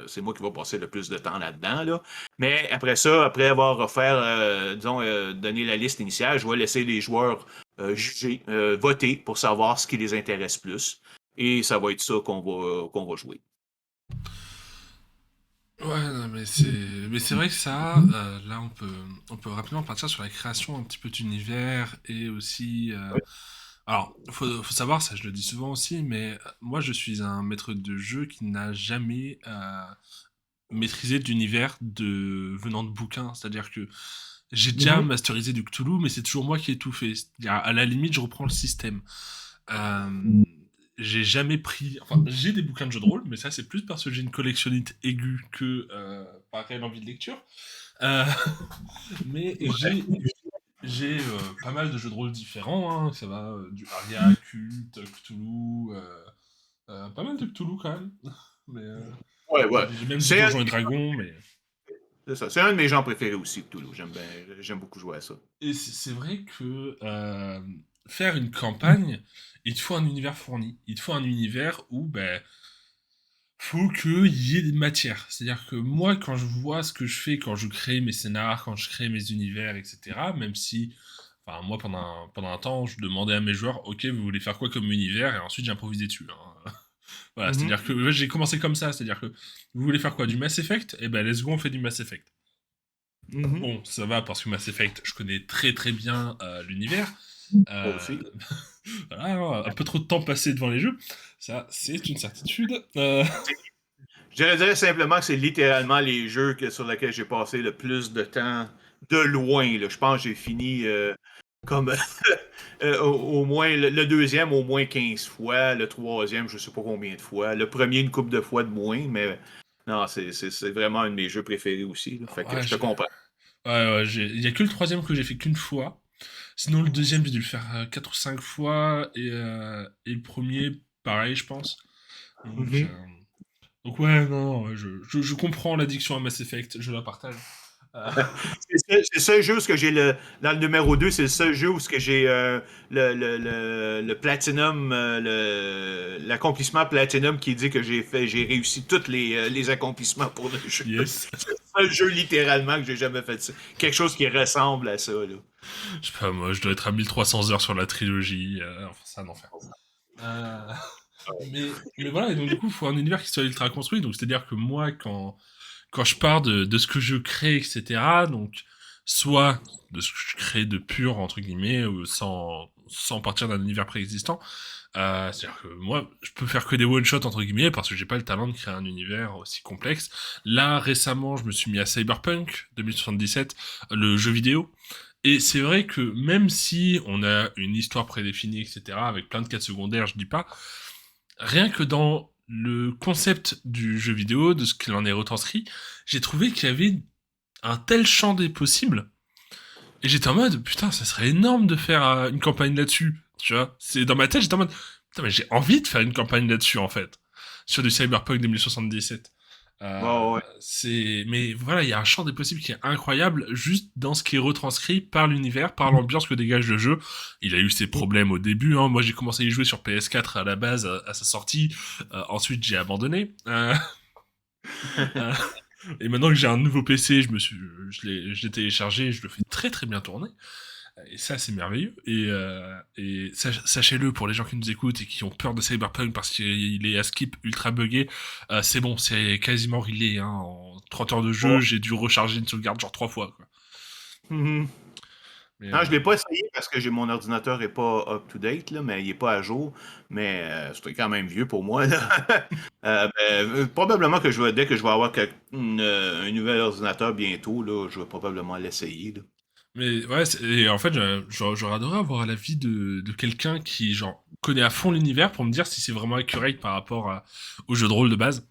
C'est moi qui vais passer le plus de temps là-dedans. Là. Mais après ça, après avoir offert, disons, donné la liste initiale, je vais laisser les joueurs juger, voter pour savoir ce qui les intéresse plus. Et ça va être ça qu'on va jouer. Ouais, non, mais c'est vrai que ça, là on peut rapidement partir sur la création un petit peu d'univers et aussi alors faut savoir ça, je le dis souvent aussi, mais moi je suis un maître de jeu qui n'a jamais maîtrisé d'univers venant de bouquins, c'est-à-dire que j'ai déjà Mhm. masterisé du Cthulhu, mais c'est toujours moi qui ai tout fait. C'est-à-dire, à la limite, je reprends le système. Euh, j'ai jamais pris. Enfin, j'ai des bouquins de jeux de rôle, mais ça, c'est plus parce que j'ai une collectionnite aiguë que par réelle envie de lecture. Euh, mais j'ai pas mal de jeux de rôle différents. Hein. Ça va du Aria, Cult, Cthulhu. Pas mal de Cthulhu quand même. Mais Ouais, ouais. j'ai même du C'est Donjons et Dragons. Mais... c'est ça. C'est un de mes genres préférés aussi, Cthulhu. J'aime beaucoup jouer à ça. Et c'est vrai que faire une campagne, il te faut un univers fourni. Il te faut un univers où ben, faut qu'il y ait des matières. C'est-à-dire que moi, quand je vois ce que je fais, quand je crée mes scénars, quand je crée mes univers, etc., même si, enfin, moi, pendant un temps, je demandais à mes joueurs, ok, vous voulez faire quoi comme univers, et ensuite j'improvisais dessus. Hein. Voilà, Mhm. c'est-à-dire que ouais, j'ai commencé comme ça, c'est-à-dire que vous voulez faire quoi, du Mass Effect? Eh ben, let's go, on fait du Mass Effect. Mhm. Bon, ça va parce que Mass Effect, je connais très très bien l'univers. Moi Euh, aussi. voilà, un peu trop de temps passé devant les jeux, ça c'est une certitude. Je dirais simplement que c'est littéralement les jeux sur lesquels j'ai passé le plus de temps de loin. Là. Je pense que j'ai fini comme au moins le deuxième au moins 15 fois, le troisième je sais pas combien de fois, le premier une couple de fois de moins, mais non, c'est vraiment un de mes jeux préférés aussi. Là. Fait que Ouais, je te comprends. ouais, il y a que le troisième que j'ai fait qu'une fois. Sinon, le deuxième, j'ai dû le faire 4 ou 5 fois. Et le premier, pareil, je pense. Donc, Mhm. euh, donc ouais, non, ouais, je comprends l'addiction à Mass Effect, je la partage. Euh, C'est le seul jeu où ce que j'ai dans le numéro 2, c'est le seul jeu où ce que j'ai le platinum, l'accomplissement platinum qui dit que j'ai réussi tous les accomplissements pour le jeu. yes. C'est le seul jeu littéralement que j'ai jamais fait ça. Quelque chose qui ressemble à ça, là. Je sais pas, moi, je dois être à 1300 heures sur la trilogie. Enfin, c'est un enfer. Euh, mais voilà, et donc du coup, il faut un univers qui soit ultra construit. Donc, c'est-à-dire que moi, quand je pars de ce que je crée, etc., donc, soit de ce que je crée de pur, entre guillemets, ou sans partir d'un univers préexistant, c'est-à-dire que moi, je peux faire que des one-shots, entre guillemets, parce que j'ai pas le talent de créer un univers aussi complexe. Là, récemment, je me suis mis à Cyberpunk 2077, le jeu vidéo. Et c'est vrai que même si on a une histoire prédéfinie, etc., avec plein de quêtes secondaires, je dis pas, rien que dans le concept du jeu vidéo, de ce qu'il en est retranscrit, j'ai trouvé qu'il y avait un tel champ des possibles. Et j'étais en mode, putain, ça serait énorme de faire une campagne là-dessus. Tu vois, c'est dans ma tête, j'étais en mode, putain, mais j'ai envie de faire une campagne là-dessus, en fait. Sur du Cyberpunk 2077. Ouais, ouais. Mais voilà, il y a un champ des possibles qui est incroyable, juste dans ce qui est retranscrit par l'univers, par l'ambiance que dégage le jeu. Il a eu ses problèmes au début, hein. Moi, j'ai commencé à y jouer sur PS4 à la base, à sa sortie. Ensuite, j'ai abandonné. Euh, et maintenant que j'ai un nouveau PC, je l'ai téléchargé, je le fais très très bien tourner. Et ça, c'est merveilleux. Et sachez-le, pour les gens qui nous écoutent et qui ont peur de Cyberpunk parce qu'il est à skip ultra buggé, c'est bon, c'est quasiment relay. Hein. En 30 heures de jeu, Ouais. j'ai dû recharger une sauvegarde genre 3 fois. Quoi. Mhm. Mais, Non, je l'ai pas essayé parce que mon ordinateur est pas up-to-date, là, mais il est pas à jour. Mais c'est quand même vieux pour moi. Là. Probablement que dès que je vais avoir un nouvel ordinateur bientôt, là, je vais probablement l'essayer. Là. mais ouais, et en fait, j'aurais adoré avoir l'avis de quelqu'un qui genre connaît à fond l'univers pour me dire si c'est vraiment accurate par rapport au jeu de rôle de base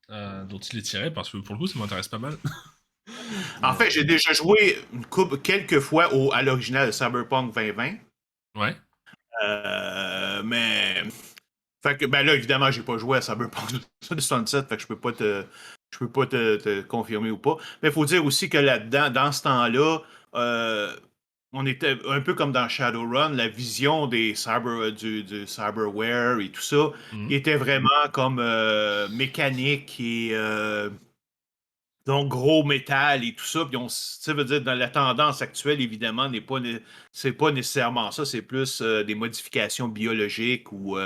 dont il est tiré, parce que pour le coup, ça m'intéresse pas mal. En Mais, fait, j'ai déjà joué quelques fois à l'original de Cyberpunk 2020. ouais. Mais fait que ben là, évidemment, j'ai pas joué à Cyberpunk 2077, fait que je peux pas te confirmer ou pas. Mais il faut dire aussi que là-dedans, dans ce temps-là, euh, on était un peu comme dans Shadowrun, la vision du cyberware et tout ça Mhm. était vraiment comme mécanique et donc, gros métal et tout ça, puis ça veut dire dans la tendance actuelle, évidemment, c'est pas nécessairement ça, c'est plus des modifications biologiques ou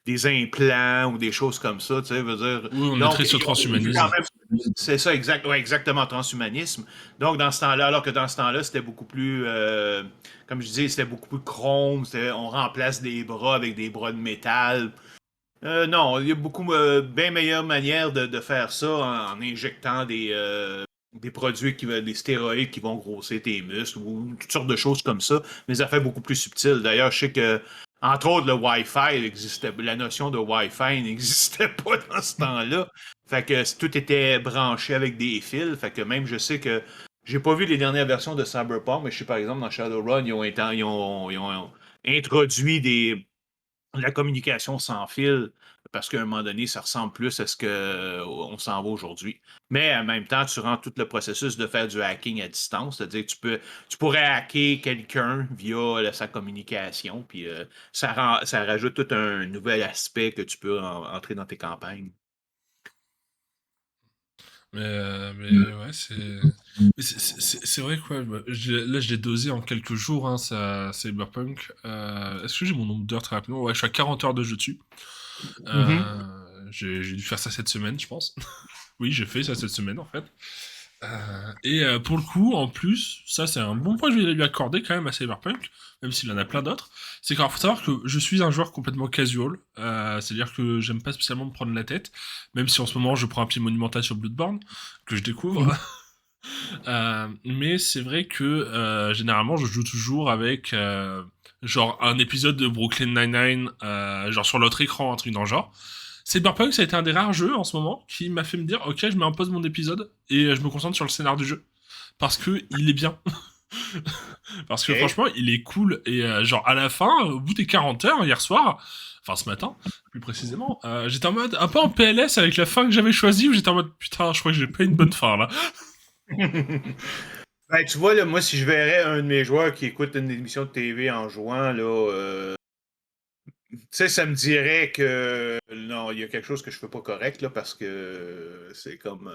des implants ou des choses comme ça, tu sais, veut dire. Oui, on est Donc, très sur quand transhumanisme. même, c'est ça, ouais, exactement, transhumanisme. Donc, dans ce temps-là, alors que dans ce temps-là, c'était beaucoup plus, comme je disais, c'était beaucoup plus chrome, on remplace des bras avec des bras de métal. Non, il y a beaucoup bien meilleure manière de faire ça en injectant des produits des stéroïdes qui vont grossir tes muscles ou toutes sortes de choses comme ça, mais ça fait beaucoup plus subtil. D'ailleurs, je sais que, entre autres, le Wi-Fi la notion de Wi-Fi n'existait pas dans ce temps-là. Fait que tout était branché avec des fils. Fait que même je sais que j'ai pas vu les dernières versions de Cyberpunk, mais je sais par exemple dans Shadowrun, ils ont introduit la communication sans fil, parce qu'à un moment donné, ça ressemble plus à ce qu'on s'en va aujourd'hui. Mais en même temps, tu rends tout le processus de faire du hacking à distance, c'est-à-dire que tu pourrais hacker quelqu'un via sa communication, puis ça rajoute tout un nouvel aspect que tu peux entrer dans tes campagnes. Mais ouais, c'est vrai quoi. Là, je l'ai dosé en quelques jours, hein, ça, Cyberpunk. Est-ce que j'ai mon nombre d'heures très rapidement? Ouais, je suis à 40 heures de jeu dessus. Mhm. J'ai dû faire ça cette semaine, je pense. Oui, j'ai fait ça cette semaine en fait. Pour le coup, en plus, ça c'est un bon point que je vais lui accorder quand même à Cyberpunk, même s'il en a plein d'autres. C'est qu'il faut savoir que je suis un joueur complètement casual, c'est-à-dire que j'aime pas spécialement me prendre la tête, même si en ce moment je prends un pied monumental sur Bloodborne, que je découvre. Mais c'est vrai que généralement je joue toujours avec genre un épisode de Brooklyn Nine-Nine, genre sur l'autre écran, un truc dans le genre. Cyberpunk, ça a été un des rares jeux en ce moment qui m'a fait me dire ok, je m'impose mon épisode et je me concentre sur le scénar du jeu. Parce que il est bien. Parce que OK. franchement, il est cool. Et genre à la fin, au bout des 40 heures, hier soir, enfin ce matin, plus précisément, j'étais en mode un peu en PLS avec la fin que j'avais choisie où j'étais en mode putain, je crois que j'ai pas une bonne fin là. Ben, tu vois, là, moi, si je verrais un de mes joueurs qui écoute une émission de TV en jouant, là, tu sais, ça me dirait que non, il y a quelque chose que je fais pas correct, là, parce que c'est comme.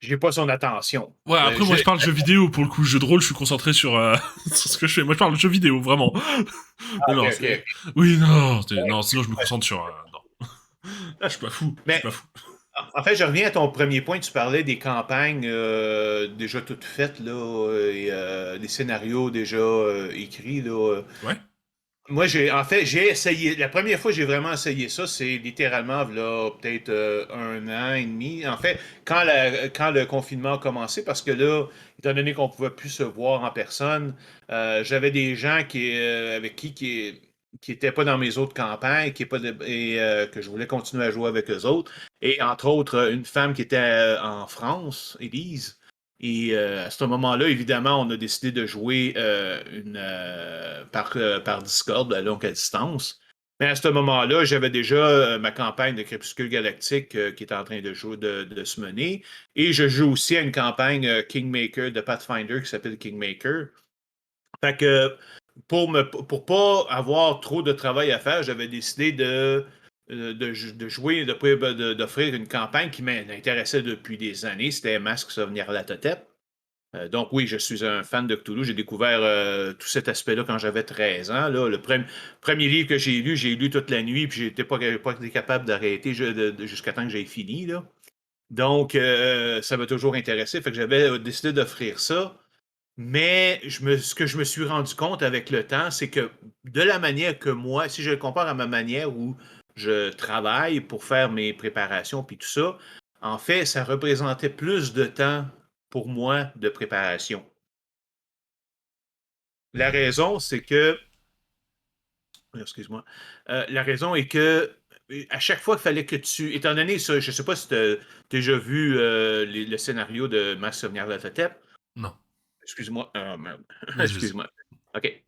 J'ai pas son attention. Ouais, après moi je parle jeu vidéo pour le coup, jeu de rôle, je suis concentré sur, sur ce que je fais. Moi je parle jeu vidéo, vraiment. Ah, Non, ok, non, ok. oui, non, non, sinon je me concentre sur... non, je suis pas fou, je suis Mais pas fou. en fait, je reviens à ton premier point. Tu parlais des campagnes déjà toutes faites, là, et des scénarios déjà écrits, là. Ouais. Moi, en fait, j'ai essayé. La première fois que j'ai vraiment essayé ça, c'est littéralement, là, peut-être un an et demi. En fait, quand le confinement a commencé, parce que là, étant donné qu'on ne pouvait plus se voir en personne, j'avais des gens avec qui qui n'étaient pas dans mes autres campagnes, que je voulais continuer à jouer avec eux autres. Et entre autres, une femme qui était en France, Élise. Et à ce moment-là, évidemment, on a décidé de jouer par Discord, donc à distance. Mais à ce moment-là, j'avais déjà ma campagne de Crépuscule Galactique qui était en train de se mener. Et je joue aussi à une campagne Kingmaker de Pathfinder qui s'appelle Kingmaker. Fait que pour pas avoir trop de travail à faire, j'avais décidé de jouer, d'offrir une campagne qui m'intéressait depuis des années. C'était Masque Souvenir à la Totep. Donc oui, je suis un fan de Cthulhu. J'ai découvert tout cet aspect-là quand j'avais 13 ans. Là. Premier livre que j'ai lu toute la nuit, puis j'étais pas été capable d'arrêter jusqu'à temps que j'ai fini. Là. Donc, ça m'a toujours intéressé. Fait que j'avais décidé d'offrir ça. Mais ce que je me suis rendu compte avec le temps, c'est que de la manière que moi, si je le compare à ma manière où je travaille pour faire mes préparations puis tout ça, en fait, ça représentait plus de temps pour moi de préparation. La raison, c'est que, excuse-moi, la raison est que à chaque fois qu'il fallait que étant donné ça, je ne sais pas si tu as déjà vu le scénario de Ma Souvenir de la Totep. Non. Excuse-moi. Merde. Vas-y, vas-y. Excuse-moi. OK.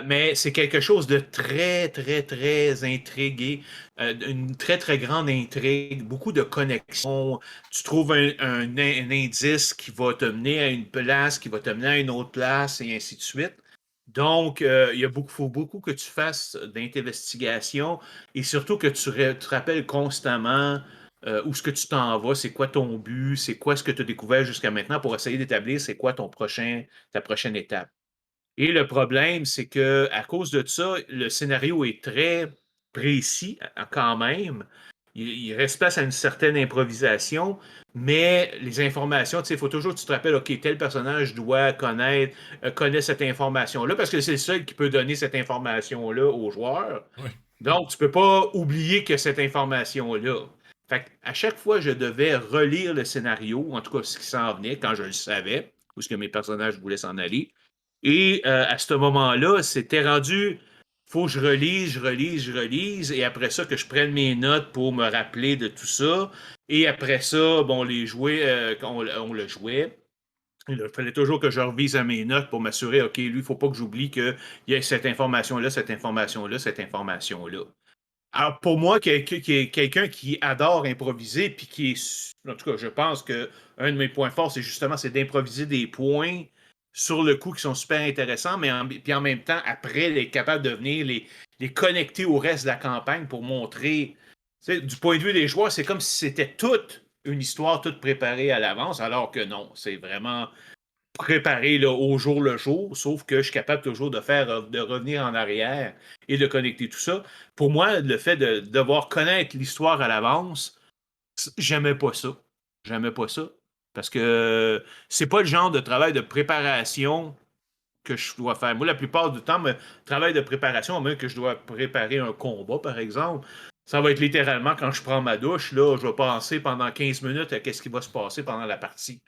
Mais c'est quelque chose de très, très, très intrigué. Une très, très grande intrigue, beaucoup de connexions. Tu trouves un indice qui va te mener à une place, qui va te mener à une autre place, et ainsi de suite. Donc, faut beaucoup que tu fasses d'investigation et surtout que tu te rappelles constamment où est-ce que tu t'en vas, c'est quoi ton but, c'est quoi ce que tu as découvert jusqu'à maintenant pour essayer d'établir c'est quoi ta prochaine étape. Et le problème, c'est que à cause de ça, le scénario est très précis quand même. Il reste place à une certaine improvisation, mais les informations, tu sais, il faut toujours que tu te rappelles, OK, tel personnage doit connaît cette information-là, parce que c'est le seul qui peut donner cette information-là aux joueurs. Ouais. Donc, tu ne peux pas oublier que cette information-là. Fait à chaque fois, je devais relire le scénario, en tout cas ce qui s'en venait, quand je le savais, où ce que mes personnages voulaient s'en aller. Et à ce moment-là, c'était rendu, faut que je relise, je relise, je relise, et après ça, que je prenne mes notes pour me rappeler de tout ça. Et après ça, bon, les jouer, quand on le jouait, il fallait toujours que je revise à mes notes pour m'assurer, OK, lui, il ne faut pas que j'oublie qu'il y ait cette information-là, cette information-là, cette information-là. Alors, pour moi, quelqu'un qui adore improviser, puis qui est. En tout cas, je pense que un de mes points forts, c'est d'improviser des points sur le coup qui sont super intéressants, puis en même temps, après, d'être capable de venir les connecter au reste de la campagne pour montrer. Du point de vue des joueurs, c'est comme si c'était toute une histoire toute préparée à l'avance, alors que non, c'est vraiment préparé là, au jour le jour, sauf que je suis capable toujours de revenir en arrière et de connecter tout ça. Pour moi, le fait de devoir connaître l'histoire à l'avance, j'aimais pas ça. J'aimais pas ça. Parce que c'est pas le genre de travail de préparation que je dois faire. Moi, la plupart du temps, le travail de préparation, même que je dois préparer un combat, par exemple, ça va être littéralement quand je prends ma douche, là, je vais penser pendant 15 minutes à ce qui va se passer pendant la partie.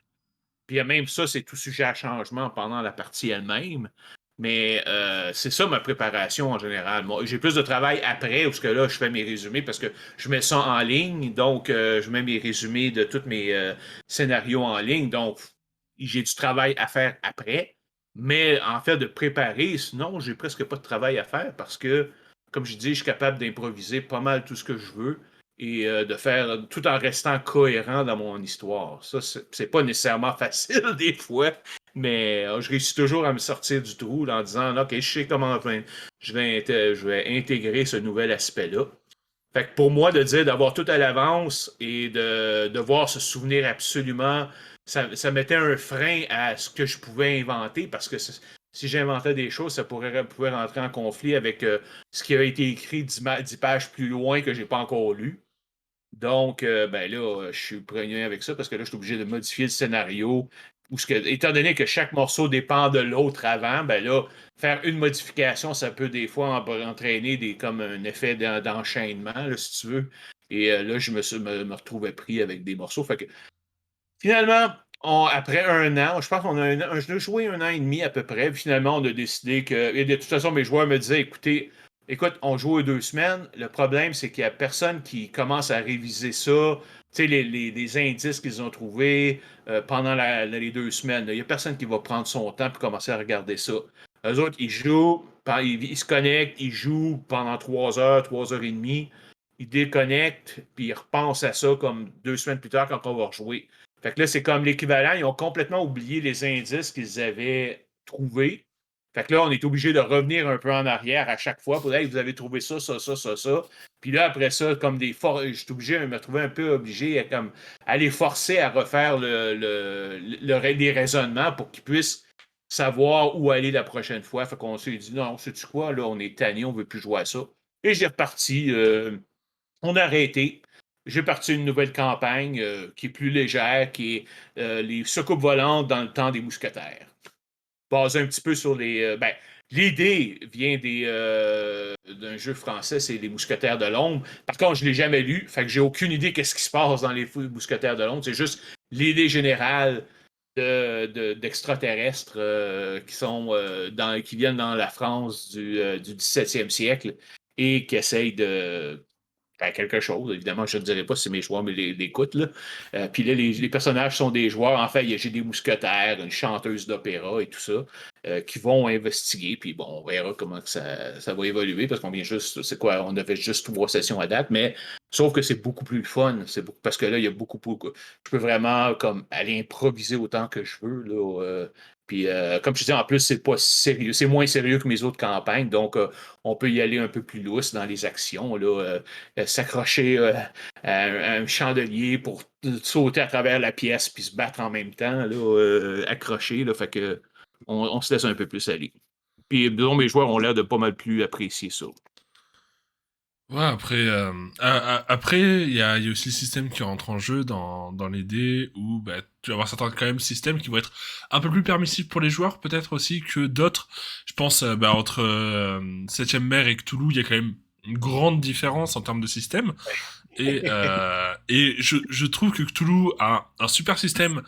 Puis même ça, c'est tout sujet à changement pendant la partie elle-même. Mais c'est ça ma préparation en général. Moi, j'ai plus de travail après, parce que là, je fais mes résumés parce que je mets ça en ligne. Donc, je mets mes résumés de tous mes scénarios en ligne. Donc, j'ai du travail à faire après. Mais en fait, de préparer, sinon, j'ai presque pas de travail à faire parce que, comme je dis, je suis capable d'improviser pas mal tout ce que je veux et de faire tout en restant cohérent dans mon histoire. Ça, c'est pas nécessairement facile des fois, mais je réussis toujours à me sortir du trou en disant OK, je sais comment je vais intégrer ce nouvel aspect-là. Fait que pour moi, de dire d'avoir tout à l'avance et de devoir se souvenir absolument, ça mettait un frein à ce que je pouvais inventer parce que si j'inventais des choses, pouvait rentrer en conflit avec ce qui a été écrit 10 pages plus loin que j'ai pas encore lu. Donc, ben là, je suis prêt avec ça parce que là, je suis obligé de modifier le scénario. Étant donné que chaque morceau dépend de l'autre avant, ben là, faire une modification, ça peut des fois entraîner comme un effet d'enchaînement, là, si tu veux. Et là, me retrouvais pris avec des morceaux. Fait que finalement, après un an, je pense qu'on a je l'ai joué un an et demi à peu près. Puis finalement, on a décidé que. Et de toute façon, mes joueurs me disaient écoutez, Écoute, on joue aux 2 semaines. Le problème, c'est qu'il n'y a personne qui commence à réviser ça. Tu sais, les indices qu'ils ont trouvés pendant les 2 semaines. Il n'y a personne qui va prendre son temps et commencer à regarder ça. Eux autres, ils jouent, ils se connectent, ils jouent pendant 3 heures, 3 heures et demie. Ils déconnectent, puis ils repensent à ça comme 2 semaines plus tard quand on va rejouer. Fait que là, c'est comme l'équivalent. Ils ont complètement oublié les indices qu'ils avaient trouvés. Fait que là, on est obligé de revenir un peu en arrière à chaque fois pour dire, hey, vous avez trouvé ça, ça, ça, ça, ça. Puis là, après ça, comme je suis obligé, je me trouvais un peu obligé à comme aller forcer à refaire les raisonnements pour qu'ils puissent savoir où aller la prochaine fois. Fait qu'on s'est dit, non, sais-tu quoi, là, on est tanné, on veut plus jouer à ça. Et j'ai reparti, on a arrêté. J'ai parti une nouvelle campagne qui est plus légère, qui est les soucoupes volantes dans le temps des mousquetaires basé un petit peu sur les. Ben, l'idée vient d'un jeu français, c'est Les Mousquetaires de l'Ombre. Par contre, je ne l'ai jamais lu, fait que j'ai aucune idée qu'est-ce qui se passe dans les Mousquetaires de l'Ombre. C'est juste l'idée générale d'extraterrestres qui viennent dans la France du 17e siècle et qui essayent de faire quelque chose. Évidemment, je ne dirais pas si mes joueurs l'écoutent. Là. Puis là, les personnages sont des joueurs. En fait, j'ai des mousquetaires, une chanteuse d'opéra et tout ça, qui vont investiguer. Puis bon, on verra comment que ça va évoluer parce qu'on vient juste, c'est quoi, on avait juste 3 sessions à date, mais sauf que c'est beaucoup plus fun. Parce que là, il y a beaucoup. Je peux vraiment comme aller improviser autant que je veux. Là, puis, comme je disais, en plus, c'est pas sérieux, c'est moins sérieux que mes autres campagnes, donc on peut y aller un peu plus lousse dans les actions. Là, s'accrocher à un chandelier pour sauter à travers la pièce puis se battre en même temps, là, accroché. Là, fait que on se laisse un peu plus aller. Puis, disons, mes joueurs ont l'air de pas mal plus apprécier ça. Ouais, après, il y a aussi le système qui rentre en jeu dans les dés où bah, tu vas avoir certains quand même systèmes qui vont être un peu plus permissifs pour les joueurs, peut-être aussi que d'autres. Je pense bah, entre 7ème mer et Cthulhu, il y a quand même une grande différence en termes de système. Et je trouve que Cthulhu a un super système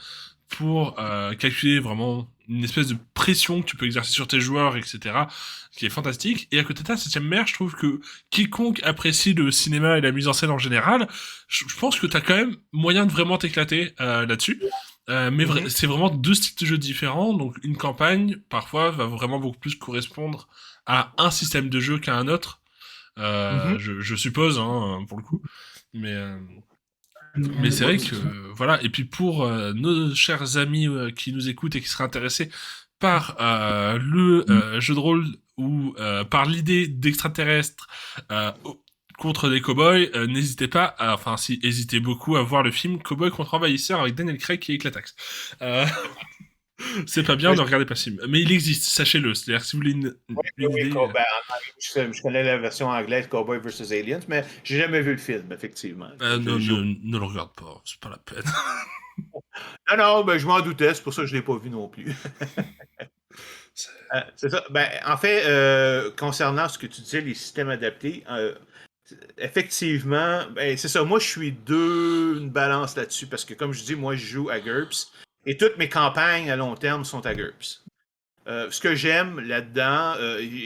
pour calculer vraiment une espèce de pression que tu peux exercer sur tes joueurs, etc., qui est fantastique. Et à côté de ça, 7ème mer, je trouve que quiconque apprécie le cinéma et la mise en scène en général, je pense que t'as quand même moyen de vraiment t'éclater là-dessus. Mhm. C'est vraiment deux styles de jeu différents, donc une campagne, parfois, va vraiment beaucoup plus correspondre à un système de jeu qu'à un autre. Mhm. Je suppose, hein, pour le coup. Mais, euh, mais c'est Ouais, vrai c'est que, ça. voilà. Et puis pour nos chers amis qui nous écoutent et qui seraient intéressés par le jeu de rôle ou par l'idée d'extraterrestres euh, contre des cowboys, n'hésitez pas, enfin si, hésitez beaucoup à voir le film Cowboy contre envahisseur avec Daniel Craig qui éclataxe. Euh, c'est pas bien, Ouais, ne regardez pas ce film. Mais il existe, sachez-le. C'est-à-dire que si vous voulez oui, une oui, idée... ben, en anglais, je connais la version anglaise Cowboy vs. Aliens, mais j'ai jamais vu le film, effectivement. ne le regarde pas, c'est pas la peine. Non, non, ben, je m'en doutais, c'est pour ça que je ne l'ai pas vu non plus. C'est ça. Ben, en fait, concernant ce que tu disais, les systèmes adaptés, effectivement, ben, c'est ça. Moi, je suis une balance là-dessus parce que, comme je dis, moi, je joue à GURPS et toutes mes campagnes à long terme sont à GURPS. Ce que j'aime là-dedans,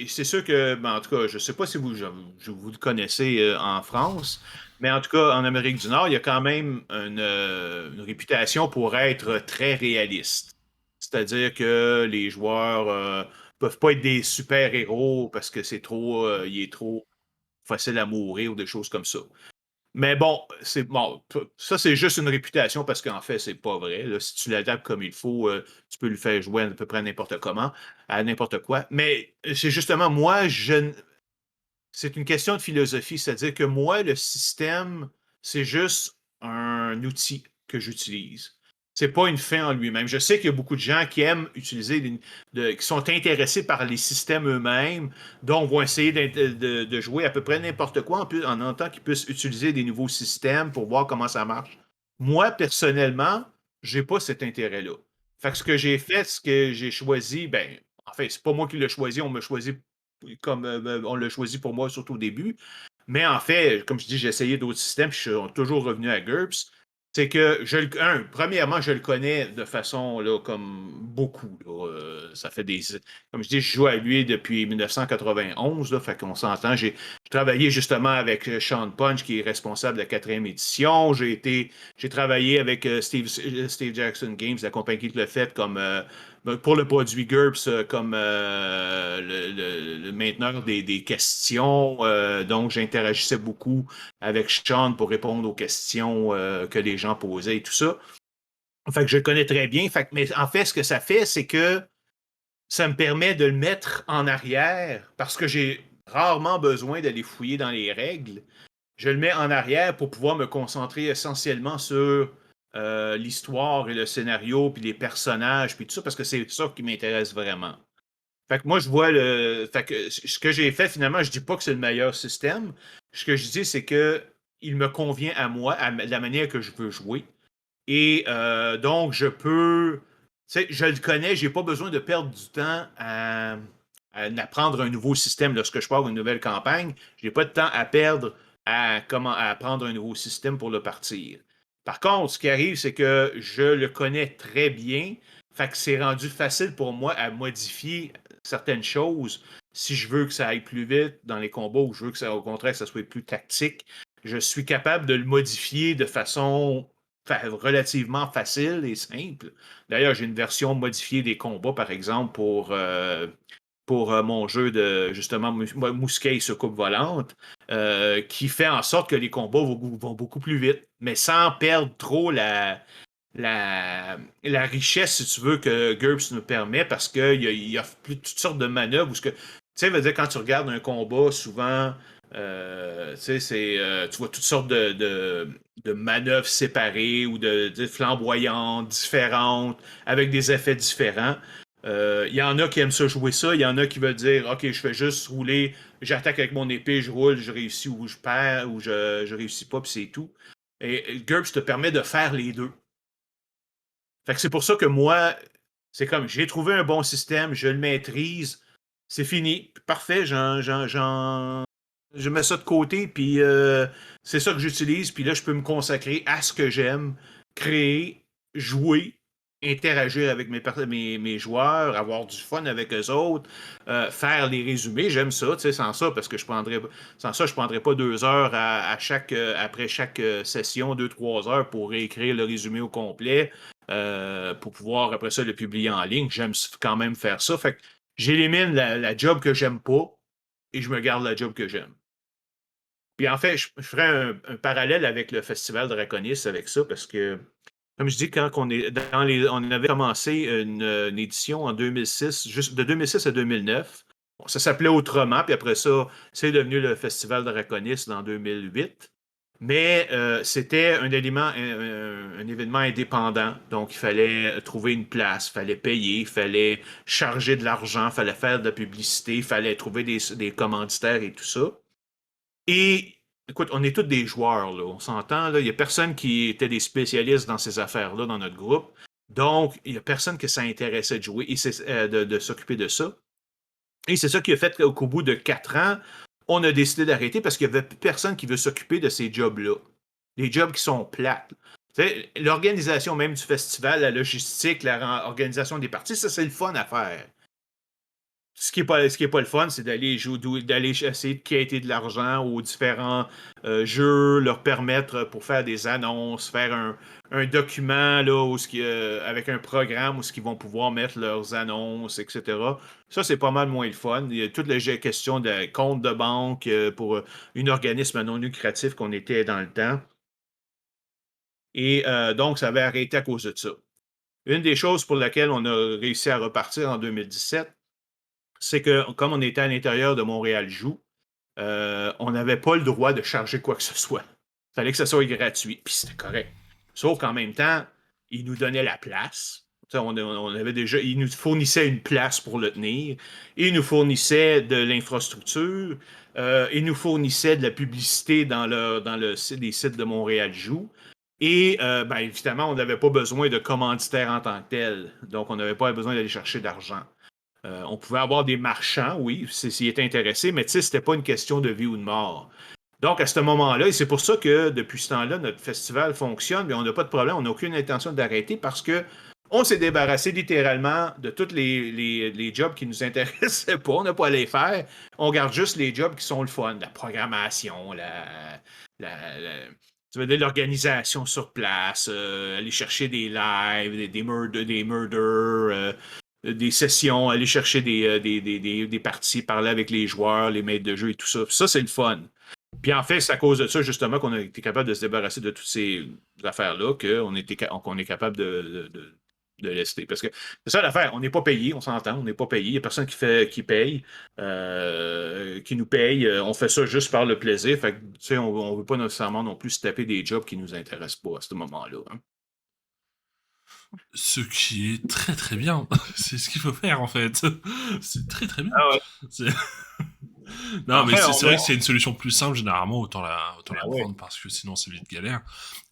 c'est sûr que, ben, en tout cas, je ne sais pas si vous le connaissez en France, mais en tout cas, en Amérique du Nord, il y a quand même une réputation pour être très réaliste. C'est-à-dire que les joueurs peuvent pas être des super-héros parce que il est trop facile à mourir ou des choses comme ça. Mais bon, ça c'est juste une réputation parce qu'en fait, c'est pas vrai. Là. Si tu l'adaptes comme il faut, tu peux lui faire jouer à peu près n'importe comment, à n'importe quoi. Mais c'est justement moi, c'est une question de philosophie, c'est-à-dire que moi, le système, c'est juste un outil que j'utilise. C'est pas une fin en lui-même. Je sais qu'il y a beaucoup de gens qui aiment utiliser, qui sont intéressés par les systèmes eux-mêmes, donc vont essayer de jouer à peu près n'importe quoi en tant qu'ils puissent utiliser des nouveaux systèmes pour voir comment ça marche. Moi, personnellement, j'ai pas cet intérêt-là. Fait que ce que j'ai fait, ce que j'ai choisi, ben, en fait, c'est pas moi qui l'ai choisi, on m'a choisi comme on l'a choisi pour moi, surtout au début. Mais en fait, comme je dis, j'ai essayé d'autres systèmes, puis je suis toujours revenu à GURPS. c'est que, premièrement, je le connais de façon là, comme beaucoup. Là. Ça fait comme je dis, je joue à lui depuis 1991, là, fait qu'on s'entend. J'ai travaillé justement avec Sean Punch, qui est responsable de la quatrième édition. J'ai travaillé avec Steve Jackson Games, la compagnie qui l'a fait, comme pour le produit GURPS, comme le mainteneur des questions. Donc, j'interagissais beaucoup avec Sean pour répondre aux questions que les gens posaient et tout ça. Fait que je le connais très bien. Mais en fait, ce que ça fait, c'est que ça me permet de le mettre en arrière parce que j'ai rarement besoin d'aller fouiller dans les règles. Je le mets en arrière pour pouvoir me concentrer essentiellement sur l'histoire et le scénario, puis les personnages, puis tout ça, parce que c'est ça qui m'intéresse vraiment. Fait que moi, je vois le. Fait que ce que j'ai fait, finalement, je dis pas que c'est le meilleur système. Ce que je dis, c'est que il me convient à moi, à la manière que je veux jouer. Et donc, je peux. Tu sais, je le connais, j'ai pas besoin de perdre du temps à apprendre un nouveau système lorsque je pars une nouvelle campagne. J'ai pas de temps à perdre à apprendre un nouveau système pour le partir. Par contre, ce qui arrive, c'est que je le connais très bien. Fait que c'est rendu facile pour moi à modifier certaines choses si je veux que ça aille plus vite dans les combats ou je veux que ça, au contraire, que ça soit plus tactique. Je suis capable de le modifier de façon relativement facile et simple. D'ailleurs, j'ai une version modifiée des combats, par exemple, pour mon jeu de justement Mousquet sur coupe volante, qui fait en sorte que les combats vont beaucoup plus vite, mais sans perdre trop la richesse, si tu veux, que GURPS nous permet, parce qu'il y a toutes sortes de manœuvres. Tu sais, veut dire, quand tu regardes un combat, souvent, tu sais, tu vois toutes sortes de manœuvres séparées ou de flamboyantes, différentes, avec des effets différents. Il y en a qui aiment ça jouer ça, il y en a qui veulent dire, OK, je fais juste rouler, j'attaque avec mon épée, je roule, je réussis ou je perds ou je réussis pas, puis c'est tout. Et GURPS te permet de faire les deux. Fait que c'est pour ça que moi, c'est comme j'ai trouvé un bon système, je le maîtrise, c'est fini, parfait, je mets ça de côté, puis c'est ça que j'utilise, puis là, je peux me consacrer à ce que j'aime, créer, jouer, interagir avec mes joueurs, avoir du fun avec eux autres, faire les résumés, j'aime ça, tu sais, sans ça, parce que sans ça, je prendrais pas 2 heures après chaque session, 2, 3 heures pour réécrire le résumé au complet, pour pouvoir après ça le publier en ligne. J'aime quand même faire ça. Fait que j'élimine la job que j'aime pas et je me garde la job que j'aime. Puis en fait, je ferais un parallèle avec le Festival Draconis avec ça parce que, comme je dis, quand on avait commencé une édition en 2006, juste de 2006 à 2009. Bon, ça s'appelait autrement, puis après ça, c'est devenu le Festival Draconis dans 2008. Mais c'était un événement indépendant. Donc, il fallait trouver une place, il fallait payer, il fallait charger de l'argent, il fallait faire de la publicité, il fallait trouver des commanditaires et tout ça. Et écoute, on est tous des joueurs, là. On s'entend, là. Il n'y a personne qui était des spécialistes dans ces affaires-là dans notre groupe. Donc, il n'y a personne que ça intéressait de jouer et de s'occuper de ça. Et c'est ça qui a fait qu'au bout de 4 ans, on a décidé d'arrêter parce qu'il n'y avait plus personne qui veut s'occuper de ces jobs-là. Des jobs qui sont plates. L'organisation même du festival, la logistique, l'organisation des parties, ça, c'est le fun à faire. Ce qui est pas le fun, c'est d'aller essayer de quêter de l'argent aux différents jeux, leur permettre pour faire des annonces, faire un document là, avec un programme où ils vont pouvoir mettre leurs annonces, etc. Ça, c'est pas mal moins le fun. Il y a toutes les questions de compte de banque pour un organisme non lucratif qu'on était dans le temps. Et donc, ça avait arrêté à cause de ça. Une des choses pour laquelle on a réussi à repartir en 2017, c'est que comme on était à l'intérieur de Montréal Joue, on n'avait pas le droit de charger quoi que ce soit. Il fallait que ce soit gratuit, puis c'était correct. Sauf qu'en même temps, ils nous donnaient la place. On avait déjà, ils nous fournissaient une place pour le tenir. Ils nous fournissaient de l'infrastructure. Ils nous fournissaient de la publicité les sites de Montréal Joue. Et ben, évidemment, on n'avait pas besoin de commanditaires en tant que tel. Donc, on n'avait pas besoin d'aller chercher d'argent. On pouvait avoir des marchands, oui, s'ils étaient intéressés, mais tu sais, c'était pas une question de vie ou de mort. Donc, à ce moment-là, et c'est pour ça que depuis ce temps-là, notre festival fonctionne, mais on n'a pas de problème, on n'a aucune intention d'arrêter parce que on s'est débarrassé littéralement de tous les jobs qui nous intéressaient pas. On n'a pas à les faire. On garde juste les jobs qui sont le fun, la programmation, tu veux dire, l'organisation sur place, aller chercher des lives, des murders, des sessions, aller chercher des parties, parler avec les joueurs, les maîtres de jeu et tout ça. Ça, c'est le fun. Puis en fait, c'est à cause de ça, justement, qu'on a été capable de se débarrasser de toutes ces affaires-là qu'on est capable de laisser. Parce que c'est ça l'affaire, on n'est pas payé, on s'entend, on n'est pas payé. Il n'y a personne qui paye, qui nous paye. On fait ça juste par le plaisir. Fait que, tu sais, on ne veut pas nécessairement non plus se taper des jobs qui ne nous intéressent pas à ce moment-là. Hein. Ce qui est très très bien. C'est ce qu'il faut faire en fait. C'est très très bien. Ah ouais. C'est- Non, mais Enfin, c'est on c'est vrai a. que c'est une solution plus simple, généralement, autant Ben la ouais. prendre parce que sinon c'est vite galère.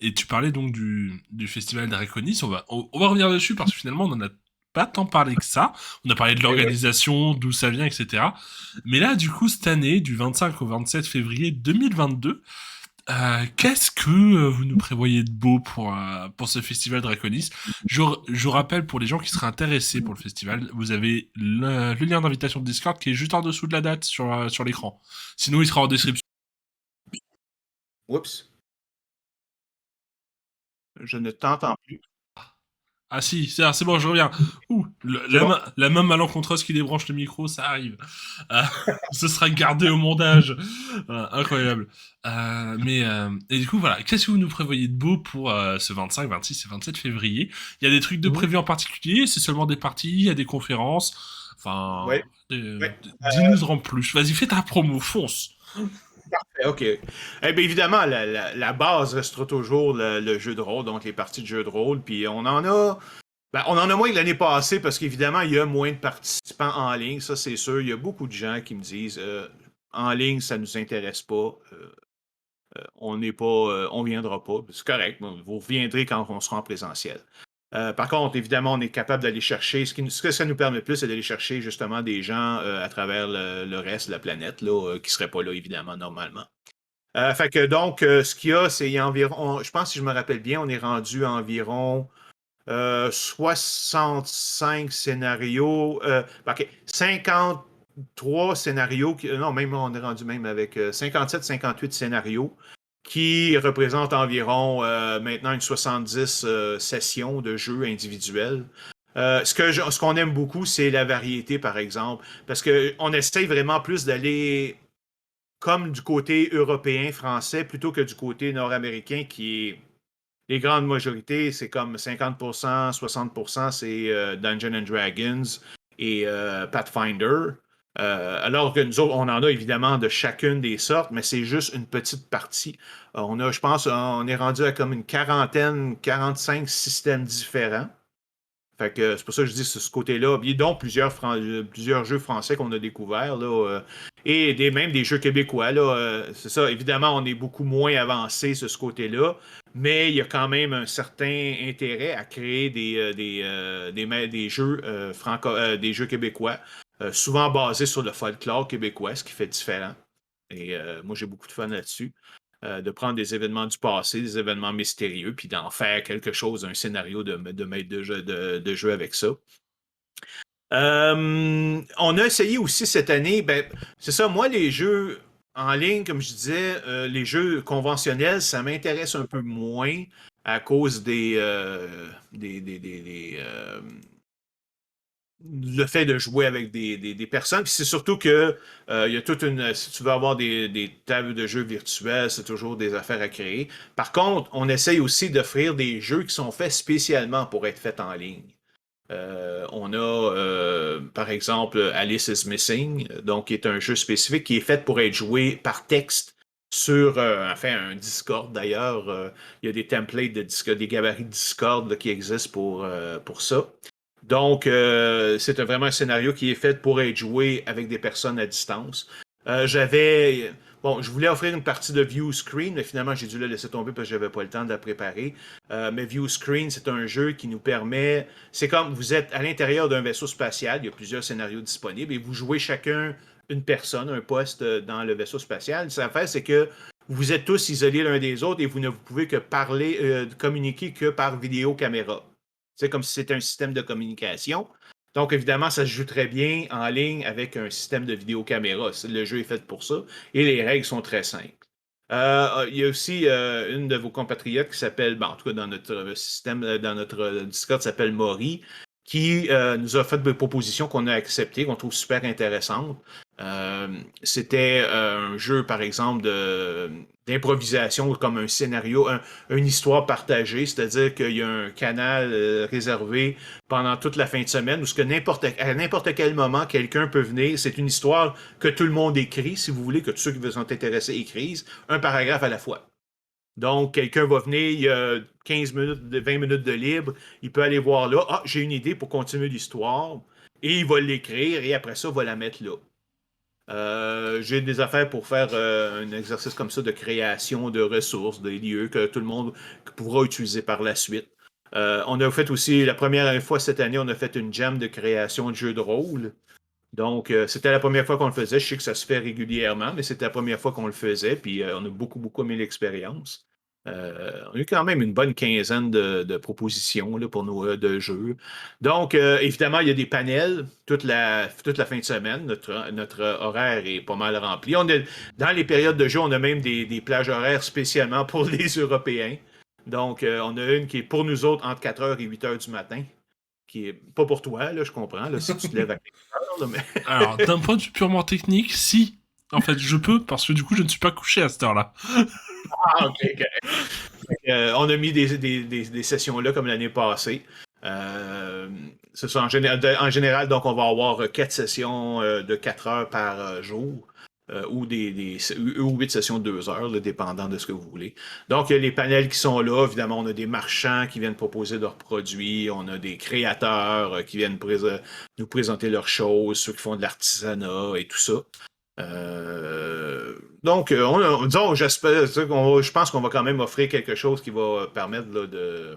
Et tu parlais donc du festival Draconis, on va revenir dessus parce que finalement on en a pas tant parlé que ça. On a parlé de Eh oui. l'organisation, d'où ça vient, etc. Mais là, du coup, cette année, du 25 au 27 février 2022, qu'est-ce que vous nous prévoyez de beau pour ce festival Draconis? Je rappelle pour les gens qui seraient intéressés pour le festival, vous avez le lien d'invitation de Discord qui est juste en dessous de la date sur l'écran. Sinon, il sera en description. Oups. Je ne t'entends plus. Ah si, c'est bon, je reviens. Ouh, C'est bon? la main malencontreuse qui débranche le micro, ça arrive. Euh, ce sera gardé au montage. Incroyable. Et du coup, voilà, qu'est-ce que vous nous prévoyez de beau pour ce 25, 26 et 27 février? Il y a des trucs de Mhm. prévus en particulier? C'est seulement des parties? Il y a des conférences? Oui. Enfin, Oui. dis-nous en plus. Vas-y, fais ta promo, fonce. OK. Eh bien, évidemment, la base restera toujours le jeu de rôle, donc les parties de jeu de rôle. Puis on en a moins que l'année passée parce qu'évidemment, il y a moins de participants en ligne, ça c'est sûr. Il y a beaucoup de gens qui me disent en ligne, ça nous intéresse pas. On n'est pas, on viendra pas. C'est correct. Vous reviendrez quand on sera en présentiel. Par contre, évidemment, on est capable d'aller chercher. Ce que ça nous permet plus, c'est d'aller chercher justement des gens à travers le reste de la planète là, qui ne seraient pas là, évidemment, normalement. Fait que donc, ce qu'il y a, c'est il y a environ, je pense, si je me rappelle bien, on est rendu à environ 65 scénarios. OK, 53 scénarios. Non, même on est rendu même avec 57-58 scénarios qui représentent environ maintenant une 70 sessions de jeux individuels. Ce qu'on aime beaucoup, c'est la variété, par exemple, parce qu'on essaye vraiment plus d'aller comme du côté européen, français, plutôt que du côté nord-américain, qui est les grandes majorités, c'est comme 50%, 60%, c'est Dungeons and Dragons et Pathfinder. Alors que nous autres, on en a évidemment de chacune des sortes, mais c'est juste une petite partie. On a, je pense, on est rendu à comme une quarantaine, 45 systèmes différents. Fait que c'est pour ça que je dis ce côté-là. Il y a donc plusieurs jeux français qu'on a découverts, là, et même des jeux québécois. Là, c'est ça, évidemment, on est beaucoup moins avancé sur ce côté-là, mais il y a quand même un certain intérêt à créer des jeux, des jeux québécois, souvent basés sur le folklore québécois, ce qui fait différent. Et moi, j'ai beaucoup de fun là-dessus. De prendre des événements du passé, des événements mystérieux, puis d'en faire quelque chose, un scénario de maître de jeu avec ça. On a essayé aussi cette année, ben, c'est ça, moi, les jeux en ligne, comme je disais, les jeux conventionnels, ça m'intéresse un peu moins à cause le fait de jouer avec des personnes. Puis c'est surtout que il y a toute une. Si tu veux avoir des tables de jeux virtuelles, c'est toujours des affaires à créer. Par contre, on essaye aussi d'offrir des jeux qui sont faits spécialement pour être faits en ligne. On a, par exemple, Alice is Missing, donc qui est un jeu spécifique qui est fait pour être joué par texte sur, enfin, un Discord d'ailleurs. Il y a des templates de Discord, des gabarits de Discord là, qui existent pour ça. Donc, c'est vraiment un scénario qui est fait pour être joué avec des personnes à distance. Bon, je voulais offrir une partie de View Screen, mais finalement, j'ai dû la laisser tomber parce que j'avais pas le temps de la préparer. Mais View Screen, c'est un jeu qui nous permet. C'est comme vous êtes à l'intérieur d'un vaisseau spatial, il y a plusieurs scénarios disponibles et vous jouez chacun une personne, un poste dans le vaisseau spatial. Ce que ça fait, c'est que vous êtes tous isolés l'un des autres et vous ne pouvez que parler, communiquer que par vidéo-caméra. C'est comme si c'était un système de communication. Donc, évidemment, ça se joue très bien en ligne avec un système de vidéo-caméra. Le jeu est fait pour ça et les règles sont très simples. Il y a aussi une de vos compatriotes qui s'appelle, en tout cas dans notre système, dans notre Discord, s'appelle Maury, qui nous a fait des propositions qu'on a acceptées, qu'on trouve super intéressantes. C'était un jeu, par exemple, d'improvisation comme un scénario, une histoire partagée, c'est-à-dire qu'il y a un canal réservé pendant toute la fin de semaine où à n'importe quel moment, quelqu'un peut venir. C'est une histoire que tout le monde écrit, si vous voulez, que tous ceux qui sont intéressés écrivent, un paragraphe à la fois. Donc, quelqu'un va venir, il y a 15 minutes, 20 minutes de libre, il peut aller voir là, ah, j'ai une idée pour continuer l'histoire, et il va l'écrire, et après ça, il va la mettre là. J'ai des affaires pour faire un exercice comme ça de création de ressources, des lieux que tout le monde pourra utiliser par la suite. On a fait aussi, la première fois cette année, on a fait une jam de création de jeux de rôle. Donc, c'était la première fois qu'on le faisait. Je sais que ça se fait régulièrement, mais c'était la première fois qu'on le faisait. Puis, on a beaucoup, beaucoup aimé l'expérience. On a eu quand même une bonne quinzaine de propositions là, pour nos de jeux. Donc, évidemment, il y a des panels toute la fin de semaine. Notre horaire est pas mal rempli. Dans les périodes de jeu, on a même des plages horaires spécialement pour les Européens. Donc, on a une qui est pour nous autres entre 4 heures et 8 heures du matin, qui est pas pour toi, là, je comprends, là, si tu te lèves à 4 heures, là, mais Alors, d'un point de vue purement technique, si. En fait, je peux, parce que du coup, je ne suis pas couché à cette heure-là. ah, ok, ok. On a mis des sessions là comme l'année passée. C'est ça, en général, donc on va avoir 4 sessions de 4 heures par jour. Ou 8 sessions de 2 heures, là, dépendant de ce que vous voulez. Donc, il y a les panels qui sont là. Évidemment, on a des marchands qui viennent proposer leurs produits. On a des créateurs qui viennent nous présenter leurs choses, ceux qui font de l'artisanat et tout ça. Donc, disons, j'espère, je pense qu'on va quand même offrir quelque chose qui va permettre là,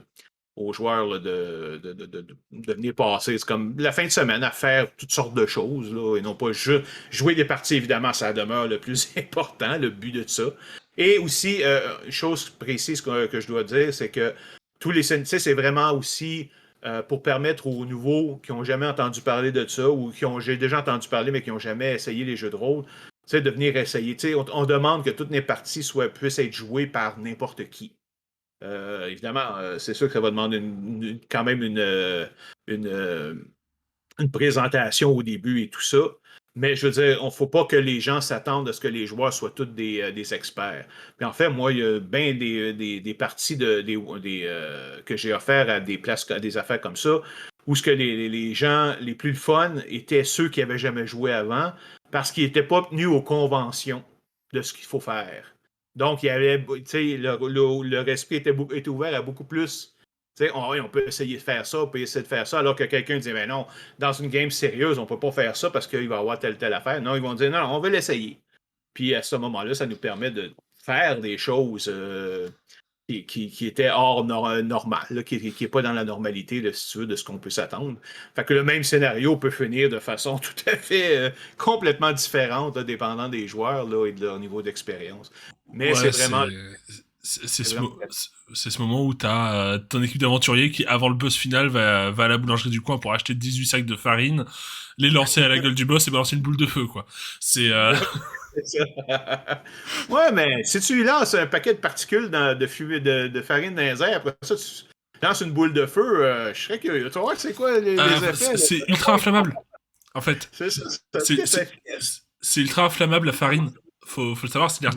aux joueurs là, de venir passer. C'est comme la fin de semaine à faire toutes sortes de choses là, et non pas juste jouer des parties, évidemment, ça demeure le plus important, le but de ça. Et aussi, chose précise que je dois dire, c'est que tous les CNC, c'est vraiment aussi pour permettre aux nouveaux qui n'ont jamais entendu parler de ça ou j'ai déjà entendu parler mais qui n'ont jamais essayé les jeux de rôle, de venir essayer. On demande que toutes les parties puissent être jouées par n'importe qui. Évidemment, c'est sûr que ça va demander quand même une présentation au début et tout ça. Mais je veux dire, il ne faut pas que les gens s'attendent à ce que les joueurs soient tous des experts. Puis en fait, moi, il y a bien des parties que j'ai offertes à des places, à des affaires comme ça, où ce que les gens les plus fun étaient ceux qui n'avaient jamais joué avant, parce qu'ils n'étaient pas tenus aux conventions de ce qu'il faut faire. Donc, il y avait, leur esprit était ouvert à beaucoup plus. Oui, on peut essayer de faire ça, on peut essayer de faire ça, alors que quelqu'un dit, mais non, dans une game sérieuse, on ne peut pas faire ça parce qu'il va y avoir telle affaire. Non, ils vont dire, non, on va l'essayer. Puis à ce moment-là, ça nous permet de faire des choses qui étaient hors normal, là, qui n'est pas dans la normalité, là, si tu veux, de ce qu'on peut s'attendre. Fait que le même scénario peut finir de façon tout à fait complètement différente, là, dépendant des joueurs là, et de leur niveau d'expérience. Mais c'est Ouais, vraiment. c'est C'est vraiment... c'est ce moment où t'as ton équipe d'aventuriers qui, avant le boss final, va à la boulangerie du coin pour acheter 18 sacs de farine, les lancer à la gueule du boss et balancer une boule de feu, quoi. C'est... C'est ça. Ouais, mais si tu lances un paquet de particules de farine dans les airs, après ça, tu lances une boule de feu, je serais curieux. Tu vas voir, c'est quoi les effets? Là? c'est ultra inflammable, en fait. C'est ça, c'est C'est très c'est- efficace. c'est ultra inflammable, la farine. Faut le savoir, c'est-à-dire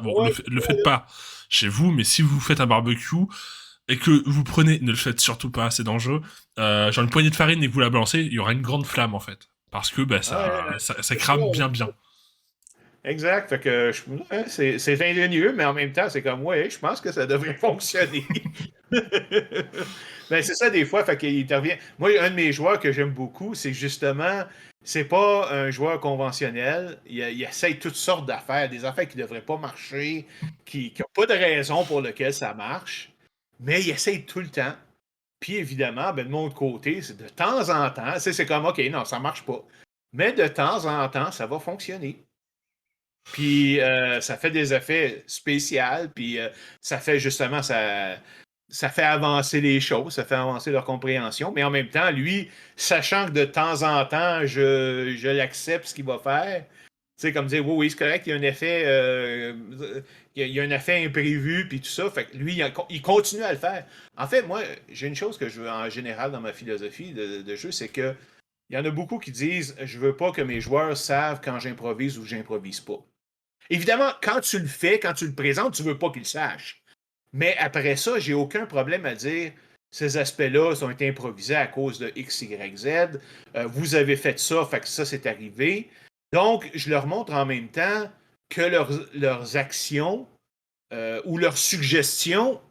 bon, Ouais, le faites pas chez vous, mais si vous faites un barbecue et que vous prenez, ne le faites surtout pas, c'est dangereux, genre une poignée de farine et que vous la balancez, il y aura une grande flamme, en fait. Parce que, bah, ouais, ça crame bien bien. exact. Fait que ouais, c'est ingénieux, mais en même temps, c'est comme, ouais, je pense que ça devrait fonctionner. Ben, c'est ça des fois, fait qu'il intervient. Moi, un de mes joueurs que j'aime beaucoup, c'est justement, c'est pas un joueur conventionnel. Il essaye toutes sortes d'affaires, des affaires qui devraient pas marcher, qui n'ont pas de raison pour lesquelles ça marche, mais il essaye tout le temps. Puis évidemment, ben, de mon côté, c'est de temps en temps, c'est comme, OK, non, ça marche pas. Mais de temps en temps, ça va fonctionner. Puis ça fait des effets spéciaux, puis ça fait justement, ça fait avancer les choses, ça fait avancer leur compréhension, mais en même temps, lui, sachant que de temps en temps, je l'accepte ce qu'il va faire, tu sais, comme dire, oui, oui, c'est correct, il y a un effet, il y a un effet imprévu, puis tout ça, fait que lui, il continue à le faire. En fait, moi, j'ai une chose que je veux en général dans ma philosophie de jeu, c'est que il y en a beaucoup qui disent, je veux pas que mes joueurs savent quand j'improvise ou j'improvise pas. Évidemment, quand tu le fais, quand tu le présentes, tu veux pas qu'ils le sachent. Mais après ça, j'ai aucun problème à dire ces aspects-là ont été improvisés à cause de X, Y, Z. Vous avez fait ça, fait que ça, c'est arrivé. Donc, je leur montre en même temps que leurs actions ou leurs suggestions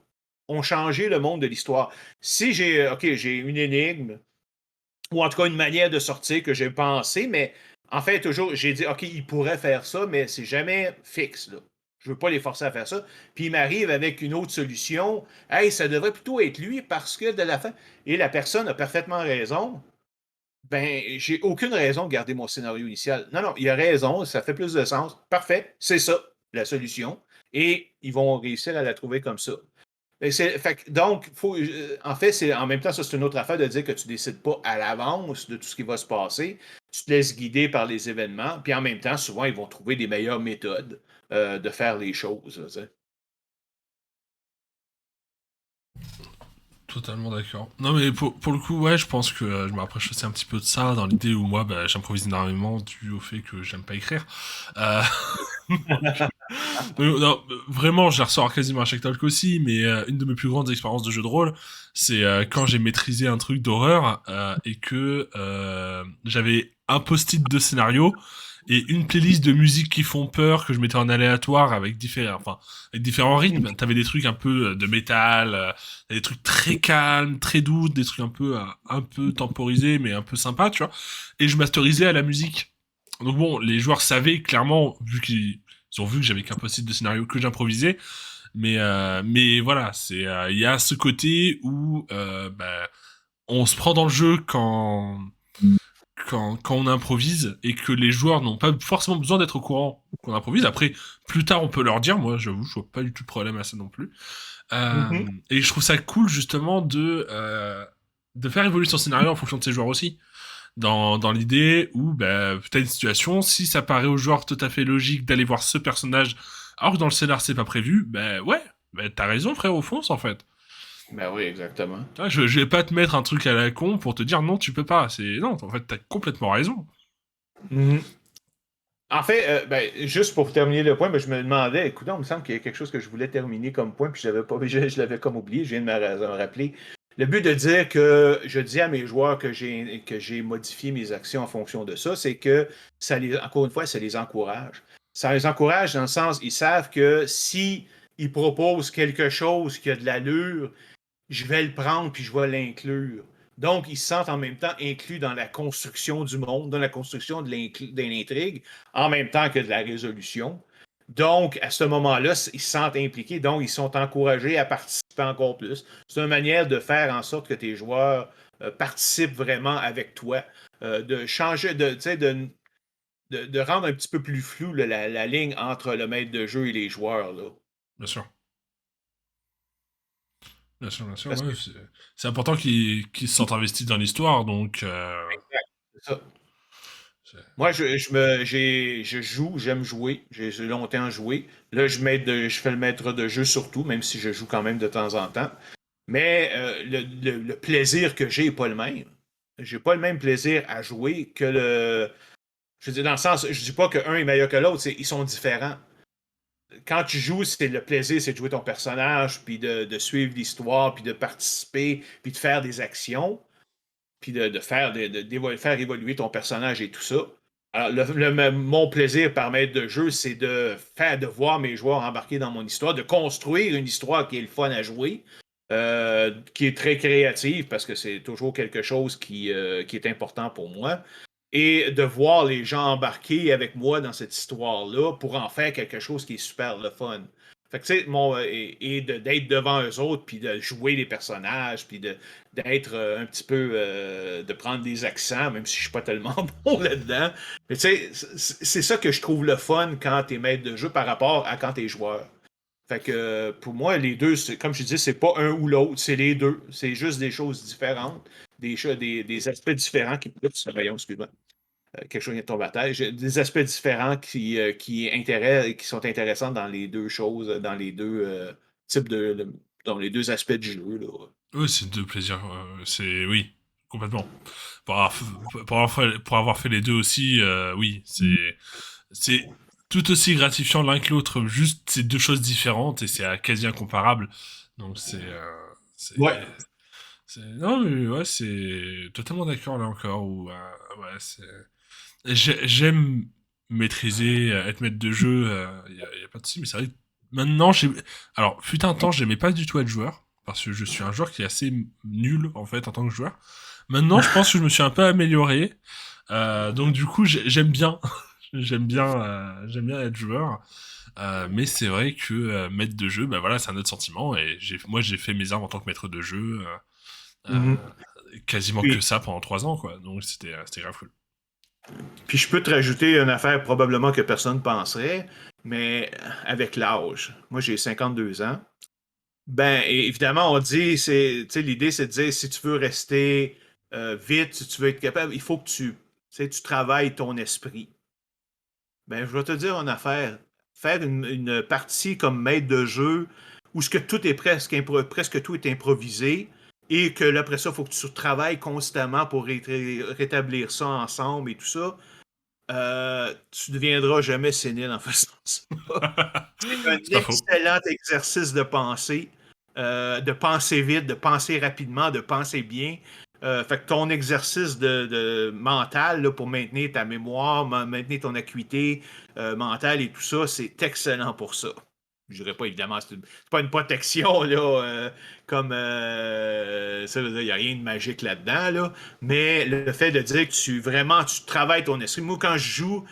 ont changé le monde de l'histoire. Si j'ai une énigme, ou en tout cas une manière de sortir que j'ai pensé, mais en fait, toujours, j'ai dit, OK, il pourrait faire ça, mais c'est jamais fixe, là. Je veux pas les forcer à faire ça. Puis il m'arrive avec une autre solution. Hey, ça devrait plutôt être lui parce que de la fin. Et la personne a parfaitement raison. Ben, j'ai aucune raison de garder mon scénario initial. Non, non, il a raison, ça fait plus de sens. Parfait, c'est ça, la solution. Et ils vont réussir à la trouver comme ça. Donc, en fait, c'est en même temps, ça, c'est une autre affaire de dire que tu ne décides pas à l'avance de tout ce qui va se passer. Tu te laisses guider par les événements. Puis en même temps, souvent, ils vont trouver des meilleures méthodes de faire les choses. Tu sais. Totalement d'accord. Non, mais pour le coup, ouais, je pense que je me rapproche aussi un petit peu de ça, dans l'idée où moi, bah, j'improvise énormément dû au fait que j'aime pas écrire. Euh... non, vraiment, je la ressors quasiment à chaque talk aussi, mais une de mes plus grandes expériences de jeu de rôle, c'est quand j'ai maîtrisé un truc d'horreur et que j'avais un post-it de scénario et une playlist de musique qui font peur que je mettais en aléatoire avec différents rythmes. T'avais des trucs un peu de métal, des trucs très calmes, très doux, des trucs un peu temporisés mais un peu sympas, tu vois. Et je masterisais à la musique. Donc bon, les joueurs savaient clairement, vu qu'ils ont vu que j'avais qu'un post-it de scénario que j'improvisais, mais voilà, il y a ce côté où bah, on se prend dans le jeu quand on improvise et que les joueurs n'ont pas forcément besoin d'être au courant qu'on improvise. Après, plus tard, on peut leur dire. Moi, j'avoue, je vois pas du tout de problème à ça non plus. Mhm. Et je trouve ça cool justement de faire évoluer son scénario en fonction de ses joueurs aussi. Dans l'idée où bah, t'as une situation, si ça paraît aux joueurs tout à fait logique d'aller voir ce personnage alors que dans le scénar c'est pas prévu, bah ouais, bah, t'as raison frère, fonce en fait. Ben oui, exactement. Je vais pas te mettre un truc à la con pour te dire non tu peux pas, non, en fait t'as complètement raison. Mhm. En fait, ben, juste pour terminer le point, ben, je me demandais, écoute, il me semble qu'il y a quelque chose que je voulais terminer comme point, puis je l'avais pas, je l'avais comme oublié, je viens de me rappeler. Le but de dire que je dis à mes joueurs que j'ai modifié mes actions en fonction de ça, c'est que encore une fois, ça les encourage. Ça les encourage dans le sens, ils savent que si ils proposent quelque chose qui a de l'allure, je vais le prendre puis je vais l'inclure. Donc, ils se sentent en même temps inclus dans la construction du monde, dans la construction de l'intrigue, en même temps que de la résolution. Donc, à ce moment-là, ils se sentent impliqués, donc ils sont encouragés à participer encore plus. C'est une manière de faire en sorte que tes joueurs participent vraiment avec toi, de changer, de rendre un petit peu plus flou la ligne entre le maître de jeu et les joueurs. Là. Bien sûr. Bien sûr, Parce ouais, que, c'est important qu'ils se sentent investis dans l'histoire, donc exact, c'est ça. c'est- Moi, je joue, j'aime jouer. J'ai longtemps joué. Là, je fais le maître de jeu surtout, même si je joue quand même de temps en temps. Mais le plaisir que j'ai n'est pas le même. J'ai pas le même plaisir à jouer que le. Je veux dire, dans le sens, je dis pas qu'un est meilleur que l'autre, ils sont différents. Quand tu joues, c'est le plaisir, c'est de jouer ton personnage, puis de suivre l'histoire, puis de participer, puis de faire des actions puis faire évoluer ton personnage et tout ça. Alors, mon plaisir par maître de jeu, c'est de voir mes joueurs embarquer dans mon histoire, de construire une histoire qui est le fun à jouer, qui est très créative parce que c'est toujours quelque chose qui est important pour moi. Et de voir les gens embarquer avec moi dans cette histoire-là pour en faire quelque chose qui est super le fun. Fait que, tu sais, d'être devant eux autres, puis de jouer les personnages, puis d'être un petit peu, de prendre des accents, même si je suis pas tellement bon là-dedans. Mais tu sais, c'est ça que je trouve le fun quand t'es maître de jeu par rapport à quand t'es joueur. Fait que pour moi, les deux, comme je dis, c'est pas un ou l'autre, c'est les deux. C'est juste des choses différentes, des aspects différents qui. Oups, voyons, excuse-moi. Quelque chose qui tombe à terre. J'ai des aspects différents qui sont intéressants dans les deux choses, dans les deux types dans les deux aspects du jeu. Là. Oui, c'est deux plaisirs. C'est oui, complètement. Pour avoir fait les deux aussi, oui, c'est tout aussi gratifiant l'un que l'autre. Juste, c'est deux choses différentes et c'est quasi incomparable. Donc Ouais. non, mais ouais, c'est totalement d'accord là encore. Ou ouais, j'aime maîtriser, être maître de jeu. Y a pas de souci, mais c'est vrai que maintenant, alors fut un temps, j'aimais pas du tout être joueur parce que je suis un joueur qui est assez nul en fait en tant que joueur. Maintenant, je pense que je me suis un peu amélioré. Donc du coup, j'aime bien, j'aime bien être joueur. Mais c'est vrai que maître de jeu, bah voilà, c'est un autre sentiment. Et moi, j'ai fait mes armes en tant que maître de jeu, Mhm. quasiment que Puis, ça pendant 3 ans, quoi. Donc c'était grave cool. puis je peux te rajouter une affaire probablement que personne ne penserait, mais avec l'âge. Moi, j'ai 52 ans. Ben, et évidemment, on dit, tu sais, l'idée, c'est de dire, si tu veux rester vite, si tu veux être capable, il faut que tu travailles ton esprit. Ben, je vais te dire une affaire. Faire une partie comme maître de jeu où ce que tout est presque tout est improvisé et que là, après ça, il faut que tu travailles constamment pour rétablir ça ensemble et tout ça, tu ne deviendras jamais sénile en faisant ça. C'est un C'est pas faux. excellent exercice de penser vite, de penser rapidement, de penser bien. Fait que ton exercice de mental là, pour maintenir ta mémoire, maintenir ton acuité mentale et tout ça, c'est excellent pour ça. Je dirais pas évidemment, c'est pas une protection là, comme ça, il n'y a rien de magique là-dedans, là, mais le fait de dire que tu travailles ton esprit. Moi, quand je joue,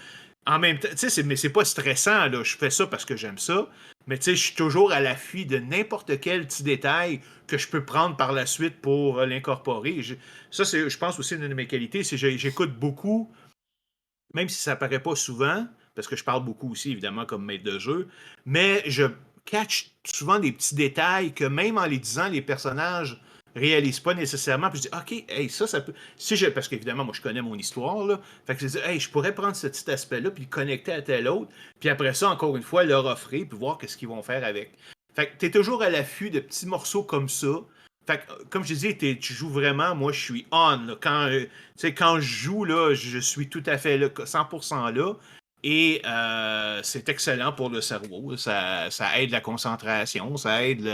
en même temps, tu sais, mais c'est pas stressant, là. Je fais ça parce que j'aime ça. Mais tu sais, je suis toujours à l'affût de n'importe quel petit détail que je peux prendre par la suite pour l'incorporer. Ça, c'est, je pense aussi une de mes qualités, c'est que j'écoute beaucoup, même si ça paraît pas souvent, parce que je parle beaucoup aussi, évidemment, comme maître de jeu, mais je catch souvent des petits détails que même en les disant, les personnages réalisent pas nécessairement. Puis je dis, OK, hey, ça peut. Parce qu'évidemment, moi, je connais mon histoire, là. Fait que je dis, hey, je pourrais prendre ce petit aspect-là, puis le connecter à tel autre, puis après ça, encore une fois, leur offrir, puis voir qu'est-ce qu'ils vont faire avec. Fait que t'es toujours à l'affût de petits morceaux comme ça. Fait que, comme je dis, tu joues vraiment, moi je suis on. Là. Quand je joue, là, je suis tout à fait là, 100% là. Et c'est excellent pour le cerveau. Ça aide la concentration, ça aide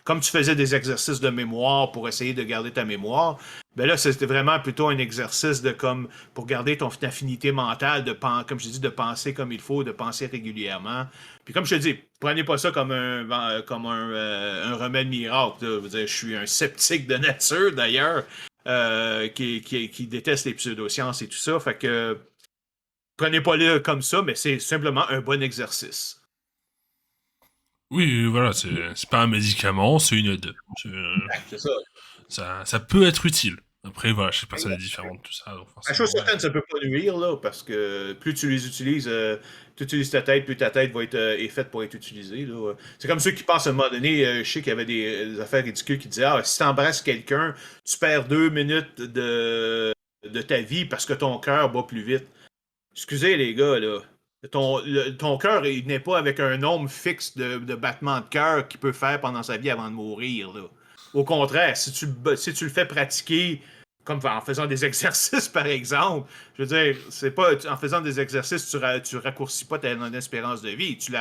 Comme tu faisais des exercices de mémoire pour essayer de garder ta mémoire, ben là, c'était vraiment plutôt un exercice de comme pour garder ton affinité mentale, comme je te dis, de penser comme il faut, de penser régulièrement. Puis comme je te dis, prenez pas ça comme un remède miracle. Là. Je veux dire, je suis un sceptique de nature d'ailleurs, qui déteste les pseudosciences et tout ça. Fait que prenez pas le comme ça, mais c'est simplement un bon exercice. Oui, voilà, c'est pas un médicament, c'est une aide. C'est ça. Ça peut être utile. Après, voilà, chaque personne est différente, tout ça, donc La chose forcément, ouais. certaine, ça peut pas nuire, là, parce que plus tu les utilises, tu utilises ta tête, plus ta tête est faite pour être utilisée. Là. C'est comme ceux qui pensent à un moment donné, je sais qu'il y avait des affaires ridicules qui disaient ah, si tu embrasses quelqu'un, tu perds 2 minutes de ta vie parce que ton cœur bat plus vite. Excusez les gars, là. Ton cœur, il n'est pas avec un nombre fixe de battements de cœur qu'il peut faire pendant sa vie avant de mourir. Là. Au contraire, si tu le fais pratiquer, comme en faisant des exercices, par exemple, je veux dire, c'est pas en faisant des exercices, tu raccourcis pas ton espérance de vie. Tu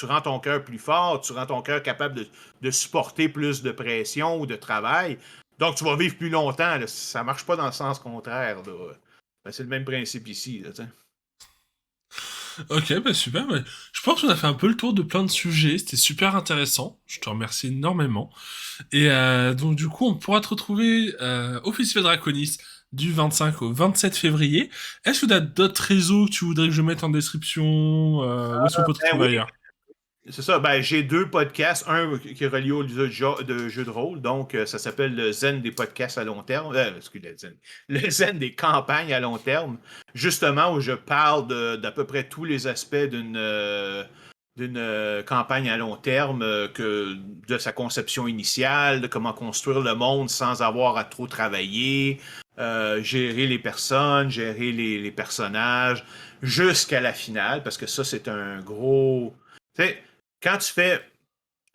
rends ton cœur plus fort, tu rends ton cœur capable de supporter plus de pression ou de travail. Donc, tu vas vivre plus longtemps. Là. Ça marche pas dans le sens contraire. Là. Ben, c'est le même principe ici. Là, Ok, bah super. Bah, je pense qu'on a fait un peu le tour de plein de sujets. C'était super intéressant. Je te remercie énormément. Et donc du coup, on pourra te retrouver au Festival Draconis du 25 au 27 février. Est-ce que tu as d'autres réseaux que tu voudrais que je mette en description? Où est-ce qu'on peut te Ben oui, retrouver ailleurs? C'est ça, ben, j'ai 2 podcasts, un qui est relié au jeu de rôle, donc ça s'appelle le Zen des podcasts à long terme, excusez, le Zen des campagnes à long terme, justement où je parle d'à peu près tous les aspects d'une campagne à long terme, de sa conception initiale, de comment construire le monde sans avoir à trop travailler, gérer les personnes, gérer les personnages, jusqu'à la finale, parce que ça, c'est un gros... Tu sais, quand tu fais,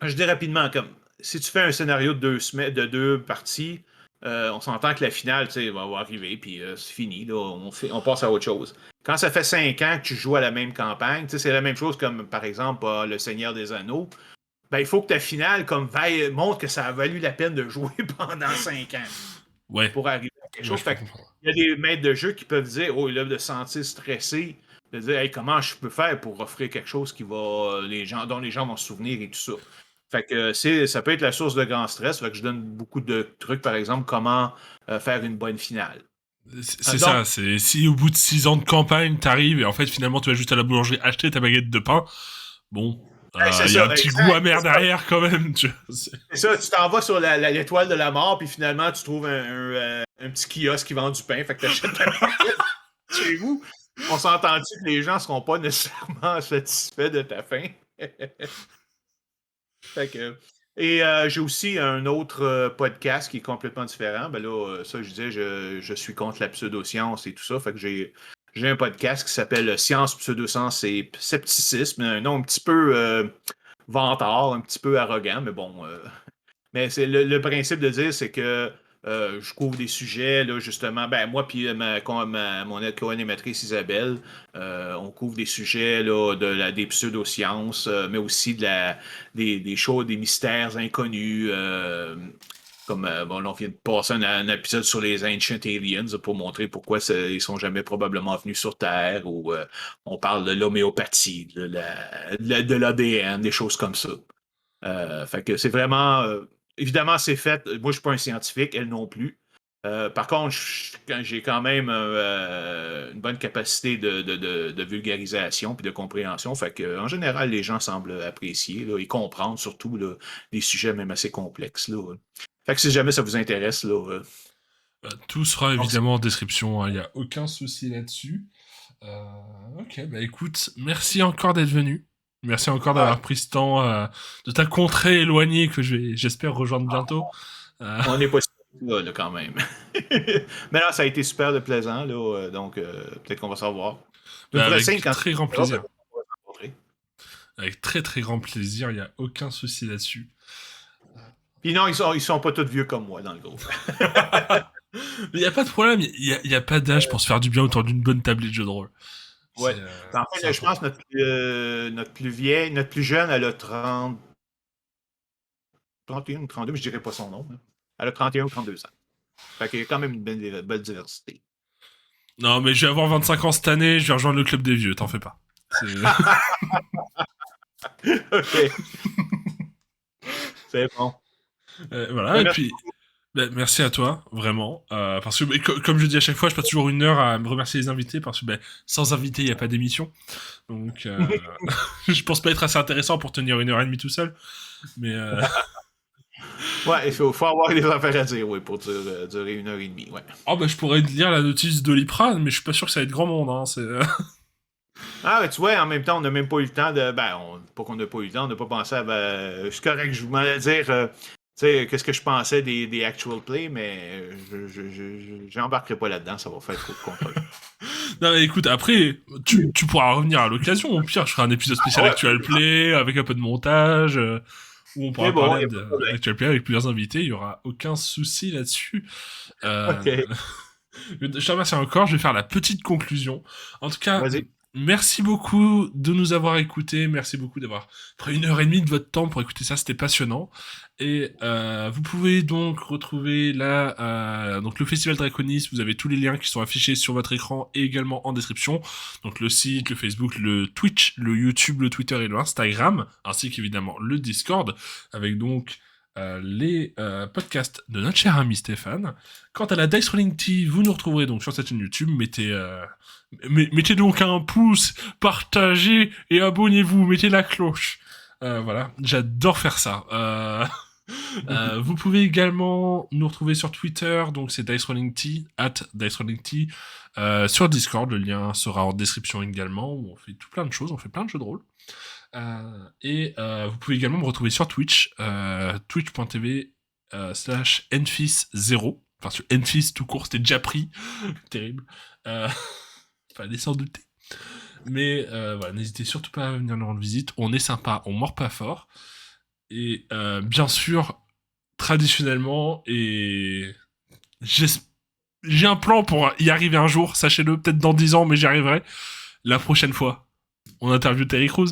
je dis rapidement, comme si tu fais un scénario de 2 parties, on s'entend que la finale, tu sais, va arriver, puis c'est fini, là, on passe à autre chose. Quand ça fait 5 ans que tu joues à la même campagne, tu sais, c'est la même chose comme, par exemple, Le Seigneur des Anneaux. Ben, il faut que ta finale, comme, montre que ça a valu la peine de jouer pendant 5 ans Ouais, pour arriver à quelque chose. je peux Fait comprendre. il y a des maîtres de jeu qui peuvent dire, oh, il a de se sentir stressé, de dire, hey, comment je peux faire pour offrir quelque chose qui va, dont les gens vont se souvenir et tout ça. Fait que ça peut être la source de grand stress. Fait que je donne beaucoup de trucs, par exemple, comment faire une bonne finale. C'est Donc, ça, c'est si au bout de 6 ans de campagne, t'arrives et en fait finalement tu vas juste à la boulangerie acheter ta baguette de pain, bon, c'est il y a ça, un petit exact, goût amer derrière quand même. c'est ça, tu t'en vas sur l'étoile de la mort, puis finalement, tu trouves un petit kiosque qui vend du pain. Fait que t'achètes ta baguette chez vous. On s'entend-tu que les gens seront pas nécessairement satisfaits de ta faim? Fait que, et j'ai aussi un autre podcast qui est complètement différent. Ben là, ça, je disais, je suis contre la pseudoscience et tout ça. Fait que j'ai un podcast qui s'appelle Science, Pseudoscience et Scepticisme. Un nom un petit peu vantard, un petit peu arrogant, mais bon. Mais c'est principe de dire, c'est que je couvre des sujets, là, justement. Ben, moi, puis mon co-animatrice Isabelle, on couvre des sujets là, des pseudosciences, mais aussi des choses, des mystères inconnus. Comme bon, là, on vient de passer un épisode sur les Ancient Aliens pour montrer pourquoi ils sont jamais probablement venus sur Terre, ou on parle de l'homéopathie, de l'ADN, des choses comme ça. Fait que c'est vraiment. Évidemment, c'est fait. Moi, je suis pas un scientifique, elle non plus. Par contre, j'ai quand même une bonne capacité de vulgarisation puis de compréhension. Fait que, en général, les gens semblent apprécier là, et comprendre surtout là, des sujets même assez complexes. Là. Fait que si jamais ça vous intéresse, là, Tout sera donc, évidemment en description, il n'y a aucun souci là-dessus. Ok, bah écoute, merci encore d'être venu. Merci encore d'avoir pris ce temps de ta contrée éloignée que j'espère rejoindre bientôt. on n'est pas si là, quand même. Mais là, ça a été super de plaisant. Là, donc, peut-être qu'on va s'en revoir. Une prochaine, Avec quand très grand on va plaisir. se rencontrer. Avec très très grand plaisir, il n'y a aucun souci là-dessus. Puis non, ils sont pas tous vieux comme moi dans le groupe. Il n'y a pas de problème, il n'y a pas d'âge pour se faire du bien autour d'une bonne tablette de jeu de rôle. Ouais. En fait, je pense que notre plus vieille, notre plus jeune, elle a 31 ou 32, mais je dirais pas son nom. Là. Elle a 31 ou 32 ans. Fait qu'il y a quand même une belle diversité. Non, mais je vais avoir 25 ans cette année, je vais rejoindre le club des vieux, t'en fais pas. OK. C'est bon. Voilà, et Merci. puis merci à toi, vraiment. Parce que, comme je dis à chaque fois, je passe toujours 1 heure à me remercier les invités, parce que sans invités, il n'y a pas d'émission. Donc, je pense pas être assez intéressant pour tenir 1 heure et demie tout seul. Mais Ouais, il faut avoir des affaires à dire, oui, pour durer 1 heure et demie. Ouais. je pourrais te lire la notice de l'Iprane, mais je suis pas sûr que ça va être grand monde. Hein, Ah, mais tu vois, en même temps, on n'a même pas eu le temps de. Pas qu'on n'a pas eu le temps, on n'a pas pensé à. C'est correct, je voulais dire. Tu sais, qu'est-ce que je pensais des actual plays, mais j'embarquerai pas là-dedans, ça va faire trop de contrôle. Non, mais écoute, après, tu pourras revenir à l'occasion. Au pire, je ferai un épisode spécial Ouais. Actual Play avec un peu de montage, où on pourra C'est bon, parler y a pas de problème. d'Actual Play avec plusieurs invités. Il y aura aucun souci là-dessus. OK. Je te remercie encore. Je vais faire la petite conclusion. En tout cas, Vas-y. merci beaucoup de nous avoir écoutés. Merci beaucoup d'avoir pris 1 heure et demie de votre temps pour écouter ça. C'était passionnant. Et vous pouvez donc retrouver donc le Festival Draconis. Vous avez tous les liens qui sont affichés sur votre écran et également en description. Donc le site, le Facebook, le Twitch, le YouTube, le Twitter et le Instagram, ainsi qu'évidemment le Discord, avec donc les podcasts de notre cher ami Stéphane. Quant à la Dice Rolling Tea, vous nous retrouverez donc sur cette chaîne YouTube. Mettez donc un pouce, partagez et abonnez-vous, mettez la cloche. Voilà, j'adore faire ça. Vous pouvez également nous retrouver sur Twitter, donc c'est DiceRollingT, @DiceRollingT. Sur Discord, le lien sera en description également, où on fait tout plein de choses, on fait plein de jeux de rôle. Vous pouvez également me retrouver sur Twitch, twitch.tv /Enfis0. Enfin, sur Enfis tout court, c'était déjà pris. Terrible. Fallait s'en douter. Mais voilà, n'hésitez surtout pas à venir nous rendre visite. On est sympa, on mord pas fort. Et bien sûr, traditionnellement, et j'ai un plan pour y arriver un jour, sachez-le, peut-être dans 10 ans, mais j'y arriverai. La prochaine fois, on interviewe Terry Crews.